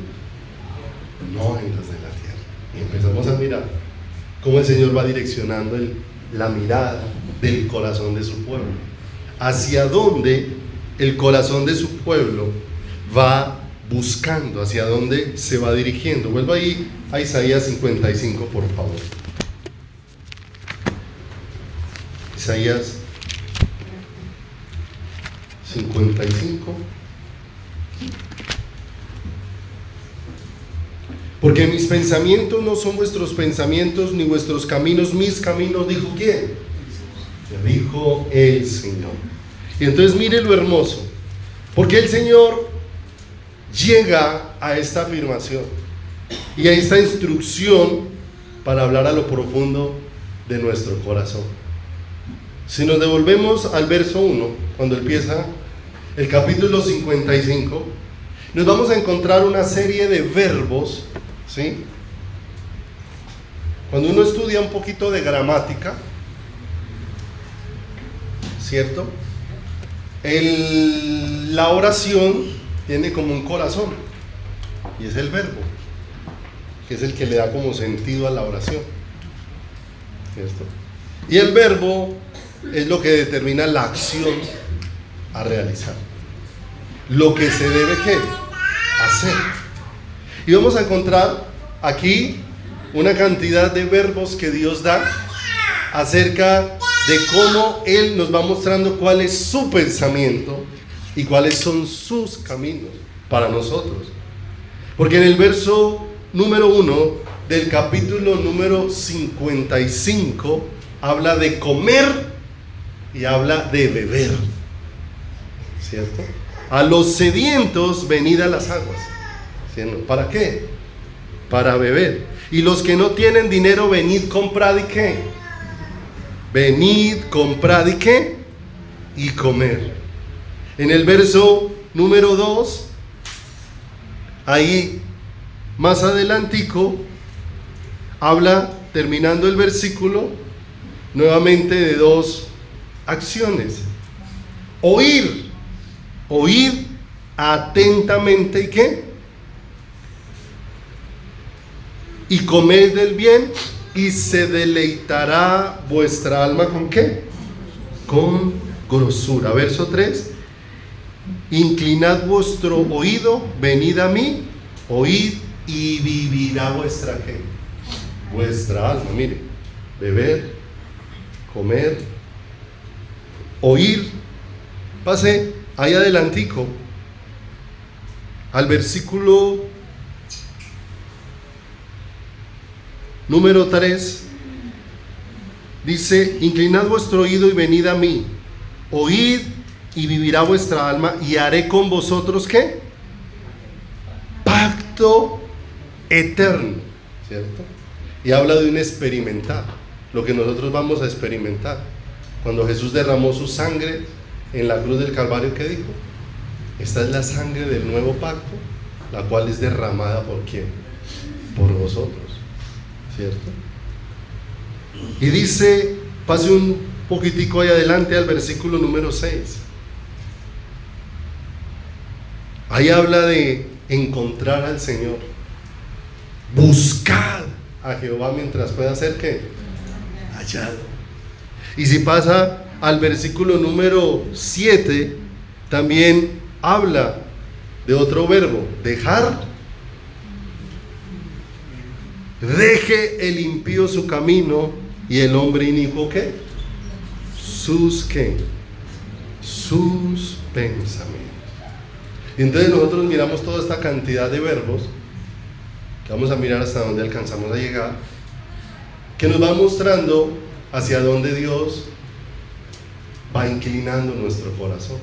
no en las de la tierra. Y empezamos a mirar cómo el Señor va direccionando la mirada del corazón de su pueblo, hacia dónde el corazón de su pueblo va buscando, hacia dónde se va dirigiendo. Vuelva ahí a Isaías 55, por favor. Isaías 55. Porque mis pensamientos no son vuestros pensamientos, ni vuestros caminos mis caminos, dijo ¿quién? Dijo el Señor. Y entonces mire lo hermoso, porque el Señor llega a esta afirmación y a esta instrucción para hablar a lo profundo de nuestro corazón. Si nos devolvemos al verso 1, cuando empieza el capítulo 55, nos vamos a encontrar una serie de verbos, ¿sí? Cuando uno estudia un poquito de gramática, ¿cierto? La oración tiene como un corazón, y es el verbo, que es el que le da como sentido a la oración, ¿cierto? Y el verbo es lo que determina la acción a realizar, lo que se debe ¿qué? Hacer. Y vamos a encontrar aquí una cantidad de verbos que Dios da acerca de cómo Él nos va mostrando cuál es su pensamiento y cuáles son sus caminos para nosotros. Porque en el verso número 1 del capítulo número 55 habla de comer y habla de beber, ¿cierto? A los sedientos venid a las aguas, ¿cierto? ¿Para qué? Para beber. Y los que no tienen dinero, venid, comprad y ¿qué? Venid, comprad y ¿qué? Y comer. En el verso número 2, ahí más adelantico, habla, terminando el versículo, nuevamente de dos acciones. Oír atentamente y ¿qué? Y comed del bien, y se deleitará vuestra alma ¿con qué? Con grosura. Verso 3, inclinad vuestro oído, venid a mí, oíd y vivirá vuestra ¿qué? Vuestra alma. Mire, beber, comer, oír. Pase ahí adelantico al versículo número 3, dice: inclinad vuestro oído y venid a mí, oíd y vivirá vuestra alma, y haré con vosotros, ¿qué? Pacto eterno, ¿cierto? Y habla de un experimentar, lo que nosotros vamos a experimentar. Cuando Jesús derramó su sangre en la cruz del Calvario, ¿qué dijo? Esta es la sangre del nuevo pacto, la cual es derramada ¿por quién? Por vosotros, ¿cierto? Y dice, pase un poquitico ahí adelante al versículo número 6. Ahí habla de encontrar al Señor. Buscad a Jehová mientras pueda ser, ¿qué? Hallado. Y si pasa al versículo número 7, también habla de otro verbo: dejar. Deje el impío su camino y el hombre inicuo, ¿qué? Sus pensamientos. Y entonces nosotros miramos toda esta cantidad de verbos, que vamos a mirar hasta dónde alcanzamos a llegar, que nos va mostrando hacia dónde Dios va inclinando nuestro corazón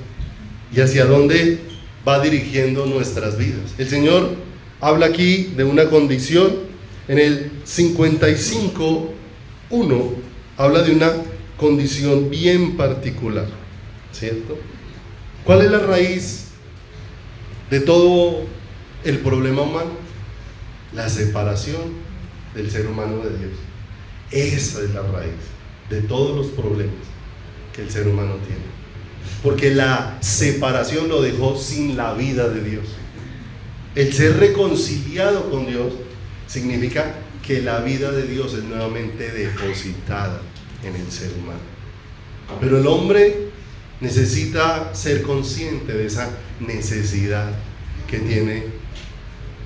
y hacia dónde va dirigiendo nuestras vidas. El Señor habla aquí de una condición. En el 55:1 habla de una condición bien particular, ¿cierto? ¿Cuál es la raíz de todo el problema humano? La separación del ser humano de Dios. Esa es la raíz de todos los problemas que el ser humano tiene, porque la separación lo dejó sin la vida de Dios. El ser reconciliado con Dios significa que la vida de Dios es nuevamente depositada en el ser humano. Pero el hombre necesita ser consciente de esa necesidad que tiene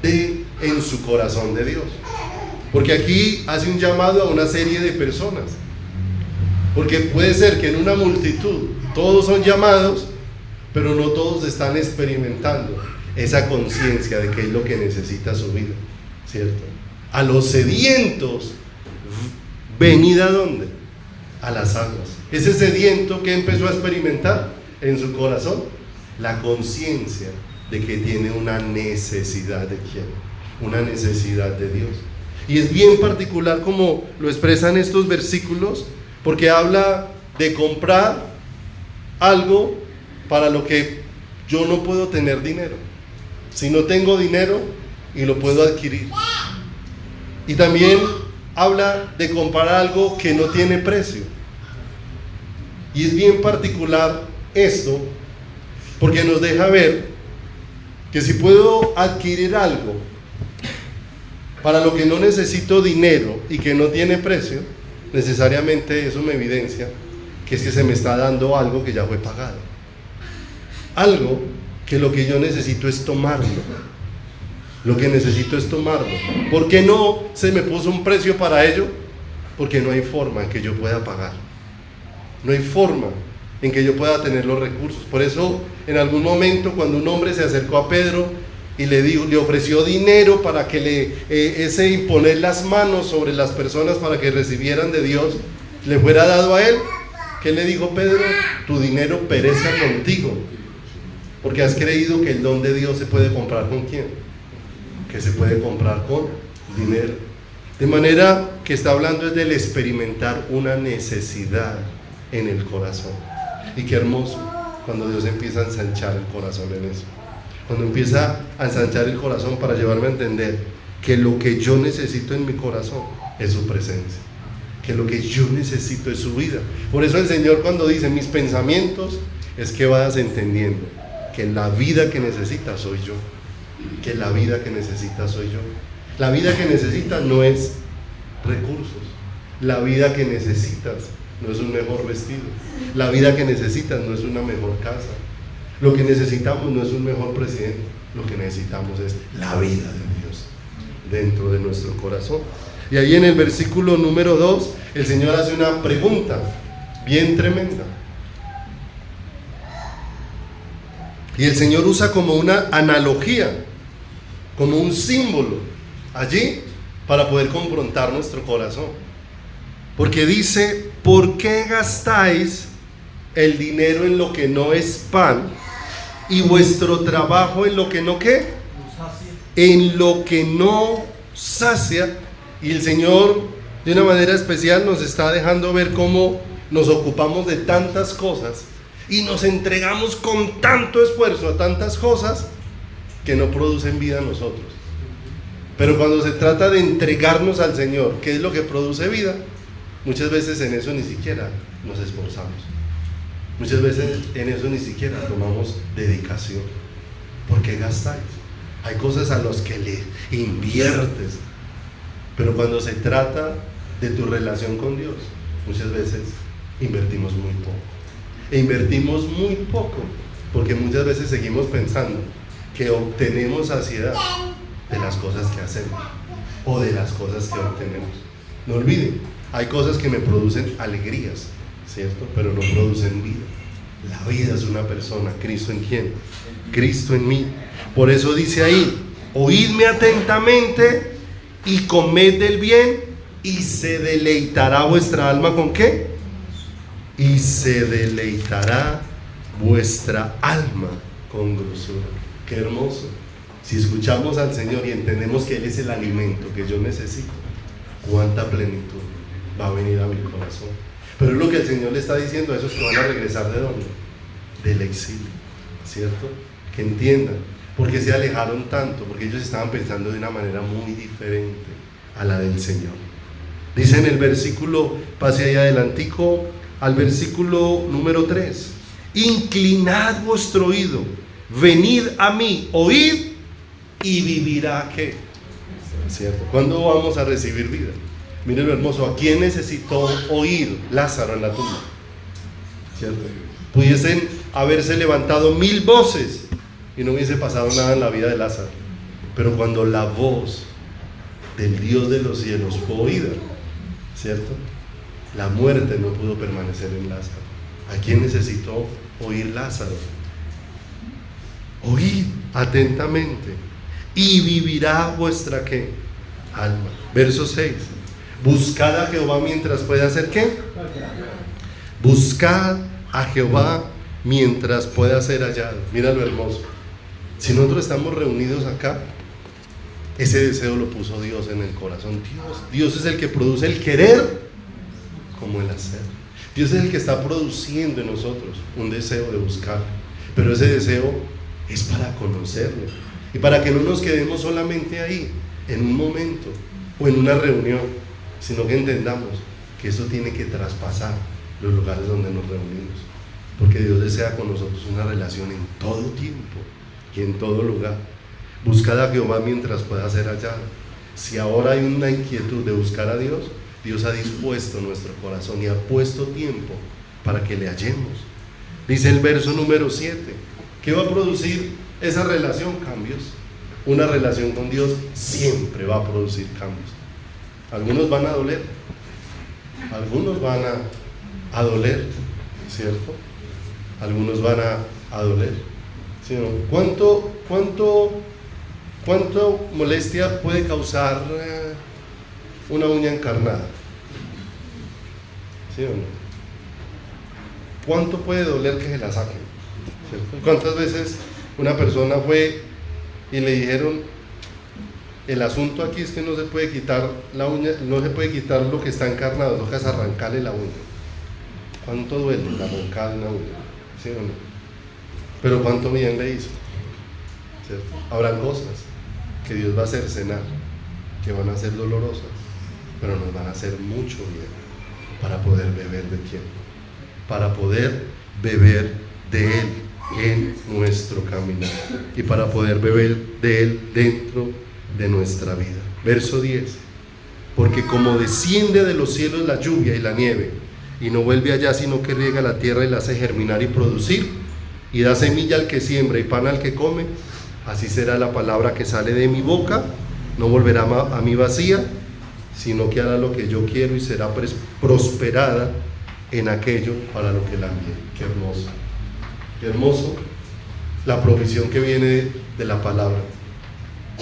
en su corazón de Dios. Porque aquí hace un llamado a una serie de personas. Porque puede ser que en una multitud todos son llamados, pero no todos están experimentando esa conciencia de qué es lo que necesita su vida, ¿cierto? A los sedientos, venid ¿a dónde? A las aguas. Ese sediento que empezó a experimentar en su corazón, la conciencia de que tiene una necesidad de quién, una necesidad de Dios. Y es bien particular como lo expresan estos versículos, porque habla de comprar algo para lo que yo no puedo tener dinero. Si no tengo dinero y lo puedo adquirir. Y también habla de comprar algo que no tiene precio. Y es bien particular esto, porque nos deja ver que si puedo adquirir algo para lo que no necesito dinero y que no tiene precio, necesariamente eso me evidencia que es que se me está dando algo que ya fue pagado. Algo que lo que yo necesito es tomarlo. Lo que necesito es tomarlo. ¿Por qué no se me puso un precio para ello? Porque no hay forma en que yo pueda pagar. No hay forma en que yo pueda tener los recursos. Por eso, en algún momento, cuando un hombre se acercó a Pedro y le ofreció dinero para que ese imponer las manos sobre las personas para que recibieran de Dios le fuera dado a él, ¿qué le dijo Pedro? Tu dinero perezca contigo, porque has creído que el don de Dios se puede comprar ¿con quién? Que se puede comprar con dinero. De manera que está hablando es del experimentar una necesidad en el corazón. Y qué hermoso cuando Dios empieza a ensanchar el corazón en eso. Cuando empieza a ensanchar el corazón para llevarme a entender que lo que yo necesito en mi corazón es su presencia, que lo que yo necesito es su vida. Por eso el Señor, cuando dice mis pensamientos, es que vas entendiendo que la vida que necesitas soy yo, que la vida que necesitas soy yo. La vida que necesitas no es recursos, la vida que necesitas no es un mejor vestido, la vida que necesitas no es una mejor casa, lo que necesitamos no es un mejor presidente, lo que necesitamos es la vida de Dios dentro de nuestro corazón. Y ahí en el versículo número 2 el Señor hace una pregunta bien tremenda, y el Señor usa como una analogía, como un símbolo allí, para poder confrontar nuestro corazón. Porque dice: ¿por qué gastáis el dinero en lo que no es pan y vuestro trabajo en lo que no qué? En lo que no sacia. Y el Señor, de una manera especial, nos está dejando ver cómo nos ocupamos de tantas cosas y nos entregamos con tanto esfuerzo a tantas cosas que no producen vida en nosotros. Pero cuando se trata de entregarnos al Señor, ¿qué es lo que produce vida? Muchas veces en eso ni siquiera nos esforzamos. Muchas veces en eso ni siquiera tomamos dedicación. ¿Por qué gastáis? Hay cosas a las que le inviertes, pero cuando se trata de tu relación con Dios, muchas veces invertimos muy poco. E invertimos muy poco porque muchas veces seguimos pensando que obtenemos saciedad de las cosas que hacemos o de las cosas que obtenemos. No olviden, hay cosas que me producen alegrías, ¿cierto? Pero no producen vida. La vida es una persona. ¿Cristo en quién? Cristo en mí. Por eso dice ahí: oídme atentamente y comed del bien, y se deleitará vuestra alma. ¿Con qué? Y se deleitará vuestra alma con grosura. Qué hermoso. Si escuchamos al Señor y entendemos que Él es el alimento que yo necesito, cuánta plenitud va a venir a mi corazón. Pero es lo que el Señor le está diciendo a esos que van a regresar. ¿De dónde? Del exilio, ¿cierto? Que entiendan por qué se alejaron tanto, porque ellos estaban pensando de una manera muy diferente a la del Señor. Dice en el versículo, pase ahí adelantico al versículo número 3: inclinad vuestro oído, venid a mí, oíd y vivirá. ¿Qué? ¿Cierto? ¿Cuándo vamos a recibir vida? Miren lo hermoso. ¿A quién necesitó oír Lázaro en la tumba? ¿Cierto? Pudiesen haberse levantado 1000 voces y no hubiese pasado nada en la vida de Lázaro, pero cuando la voz del Dios de los cielos fue oída, ¿cierto? La muerte no pudo permanecer en Lázaro. ¿A quién necesitó oír Lázaro? Oíd atentamente y vivirá vuestra ¿qué? Alma. Verso 6: buscad a Jehová mientras pueda hacer ¿qué? Buscad a Jehová mientras pueda ser hallado. Mira lo hermoso. Si nosotros estamos reunidos acá, ese deseo lo puso Dios en el corazón. Dios es el que produce el querer como el hacer. Dios es el que está produciendo en nosotros un deseo de buscar, pero ese deseo es para conocerlo y para que no nos quedemos solamente ahí en un momento o en una reunión, sino que entendamos que eso tiene que traspasar los lugares donde nos reunimos, porque Dios desea con nosotros una relación en todo tiempo y en todo lugar. Buscad a Jehová mientras pueda ser hallado. Si ahora hay una inquietud de buscar a Dios, Dios ha dispuesto nuestro corazón y ha puesto tiempo para que le hallemos. Dice el verso número 7: ¿qué va a producir esa relación? Cambios. Una relación con Dios siempre va a producir cambios. Algunos van a doler, algunos van a doler, ¿cierto? Algunos van a doler, ¿sí o no? ¿Cuánto molestia puede causar una uña encarnada? ¿Sí o no? ¿Cuánto puede doler que se la saquen? ¿Cierto? ¿Cuántas veces una persona fue y le dijeron: el asunto aquí es que no se puede quitar la uña, no se puede quitar lo que está encarnado, toca es arrancarle la uña? ¿Cuánto duele la arrancada de una uña? ¿Sí o no? Pero ¿cuánto bien le hizo? ¿Cierto? Habrán cosas que Dios va a hacer cenar, que van a ser dolorosas, pero nos van a hacer mucho bien para poder beber de quién, para poder beber de Él en nuestro caminar y para poder beber de Él dentro de nuestra vida. Verso 10: porque como desciende de los cielos la lluvia y la nieve y no vuelve allá, sino que riega la tierra y la hace germinar y producir, y da semilla al que siembra y pan al que come, así será la palabra que sale de mi boca. No volverá a mí vacía, sino que hará lo que yo quiero y será prosperada en aquello para lo que la envié. Qué hermoso, qué hermoso la provisión que viene de la palabra.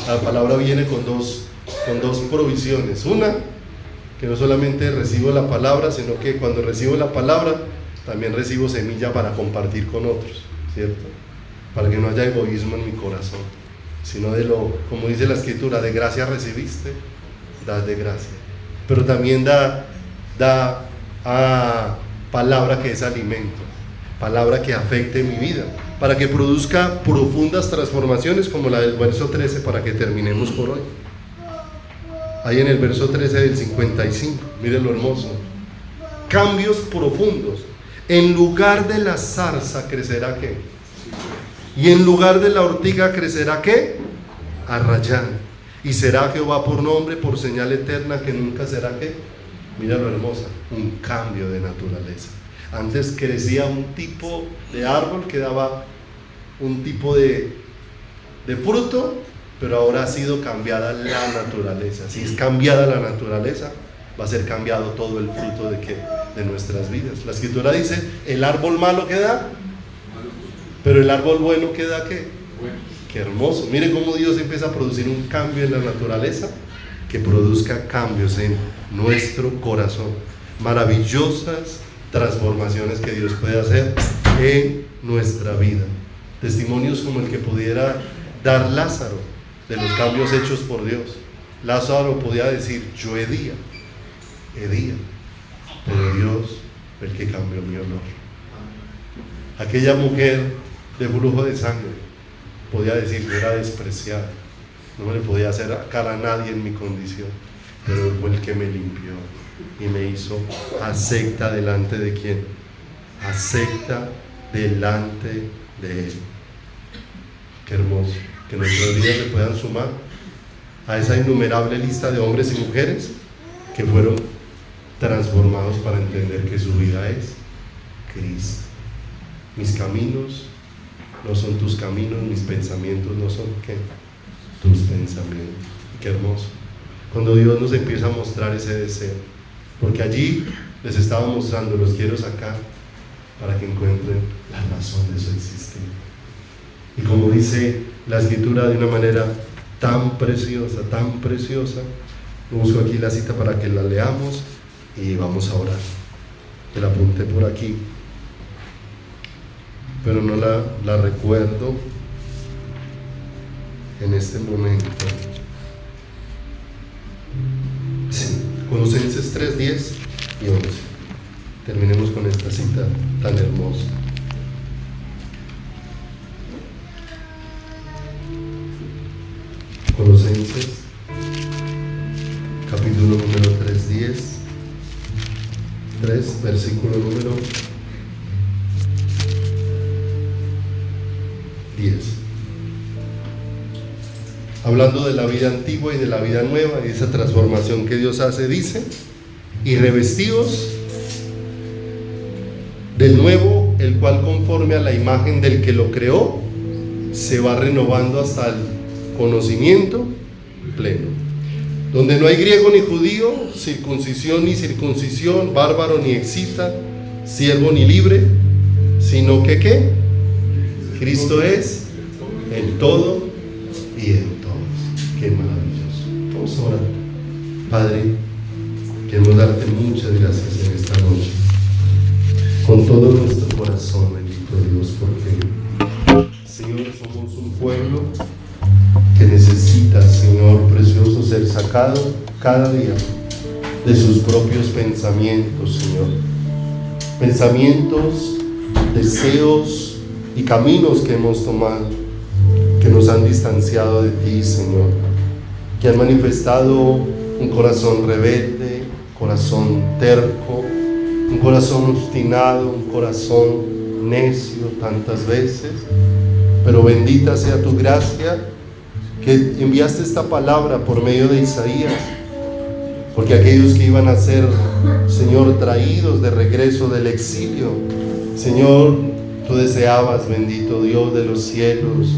La palabra viene con dos con dos provisiones. Una, que no solamente recibo la palabra, sino que cuando recibo la palabra también recibo semilla para compartir con otros, ¿cierto? Para que no haya egoísmo en mi corazón, sino de lo, como dice la Escritura, de gracia recibiste, das de gracia. Pero también da palabra que es alimento, palabra que afecte mi vida, para que produzca profundas transformaciones como la del verso 13, para que terminemos por hoy. Ahí en el verso 13 del 55, miren lo hermoso. Cambios profundos. En lugar de la zarza crecerá ¿qué? Y en lugar de la ortiga crecerá ¿qué? Arrayán. Y será Jehová por nombre, por señal eterna, que nunca será ¿qué? Mira lo hermosa, un cambio de naturaleza. Antes crecía un tipo de árbol que daba un tipo de fruto, pero ahora ha sido cambiada la naturaleza. Si es cambiada la naturaleza, va a ser cambiado todo el fruto de ¿qué? De nuestras vidas. La Escritura dice, el árbol malo queda, pero el árbol bueno queda ¿qué? Qué hermoso. Mire cómo Dios empieza a producir un cambio en la naturaleza, que produzca cambios en nuestro corazón. Maravillosas transformaciones que Dios puede hacer en nuestra vida. Testimonios como el que pudiera dar Lázaro, de los cambios hechos por Dios. Lázaro podía decir, yo hedía, pero Dios fue el que cambió mi olor. Aquella mujer de flujo de sangre podía decir, yo era despreciada, no me le podía hacer cara a nadie en mi condición, pero Él fue el que me limpió y me hizo acepta delante de ¿quién? Acepta delante de Él. Qué hermoso, que nuestros días se puedan sumar a esa innumerable lista de hombres y mujeres que fueron transformados para entender que su vida es Cristo. Mis caminos no son tus caminos, mis pensamientos no son ¿qué? Tus pensamientos. Qué hermoso cuando Dios nos empieza a mostrar ese deseo, porque allí les estaba mostrando, los quiero sacar para que encuentren la razón de su existir. Y como dice la Escritura de una manera tan preciosa, busco aquí la cita para que la leamos y vamos a orar. Que la apunté por aquí, pero no la recuerdo en este momento. Sí, Colosenses 3, 10 y 11. Terminemos con esta cita tan hermosa. Colosenses, capítulo número 3, versículo número 10. Hablando de la vida antigua y de la vida nueva y de esa transformación que Dios hace, dice, y revestidos del nuevo, el cual conforme a la imagen del que lo creó, se va renovando hasta el conocimiento pleno, donde no hay griego ni judío, circuncisión ni circuncisión, bárbaro ni excita, siervo ni libre, sino que ¿qué? Cristo es en todo y en todos. Qué maravilloso. Vamos a orar. Padre, queremos darte muchas gracias en esta noche, con todo nuestro corazón, bendito Dios, porque Señor, somos un pueblo que necesita, Señor precioso, ser sacado cada día de sus propios pensamientos, Señor. Pensamientos, deseos y caminos que hemos tomado, que nos han distanciado de ti, Señor, que han manifestado un corazón rebelde, corazón terco, un corazón obstinado, un corazón necio tantas veces. Pero bendita sea tu gracia, que enviaste esta palabra por medio de Isaías, porque aquellos que iban a ser, Señor, traídos de regreso del exilio, Señor, tú deseabas, bendito Dios de los cielos,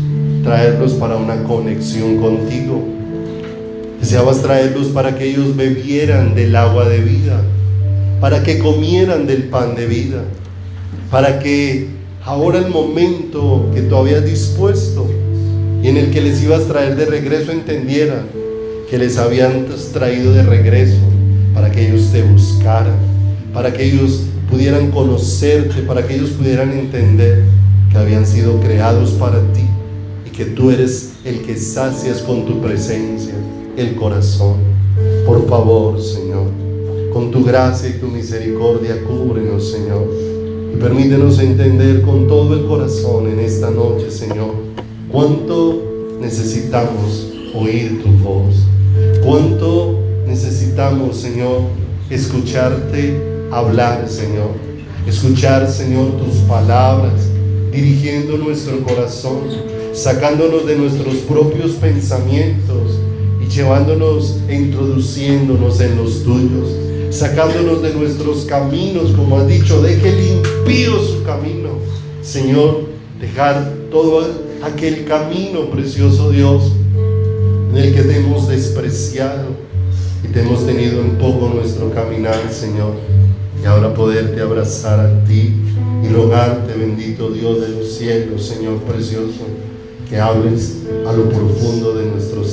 traerlos para una conexión contigo. Deseabas traerlos para que ellos bebieran del agua de vida, para que comieran del pan de vida, para que ahora el momento que tú habías dispuesto y en el que les ibas a traer de regreso entendieran que les habían traído de regreso para que ellos te buscaran, para que ellos pudieran conocerte, para que ellos pudieran entender que habían sido creados para ti y que tú eres el que sacias con tu presencia el corazón. Por favor, Señor, con tu gracia y tu misericordia, cúbrenos, Señor, y permítenos entender con todo el corazón en esta noche, Señor, cuánto necesitamos oír tu voz, cuánto necesitamos, Señor, escucharte hablar, Señor, escuchar, Señor, tus palabras, dirigiendo nuestro corazón, sacándonos de nuestros propios pensamientos y llevándonos e introduciéndonos en los tuyos, sacándonos de nuestros caminos, como has dicho, deje el impío su camino, Señor, dejar todo aquel camino, precioso Dios, en el que te hemos despreciado y te hemos tenido en poco nuestro caminar, Señor, y ahora poderte abrazar a ti y rogarte, bendito Dios de los cielos, Señor precioso, que hables a lo profundo de nuestro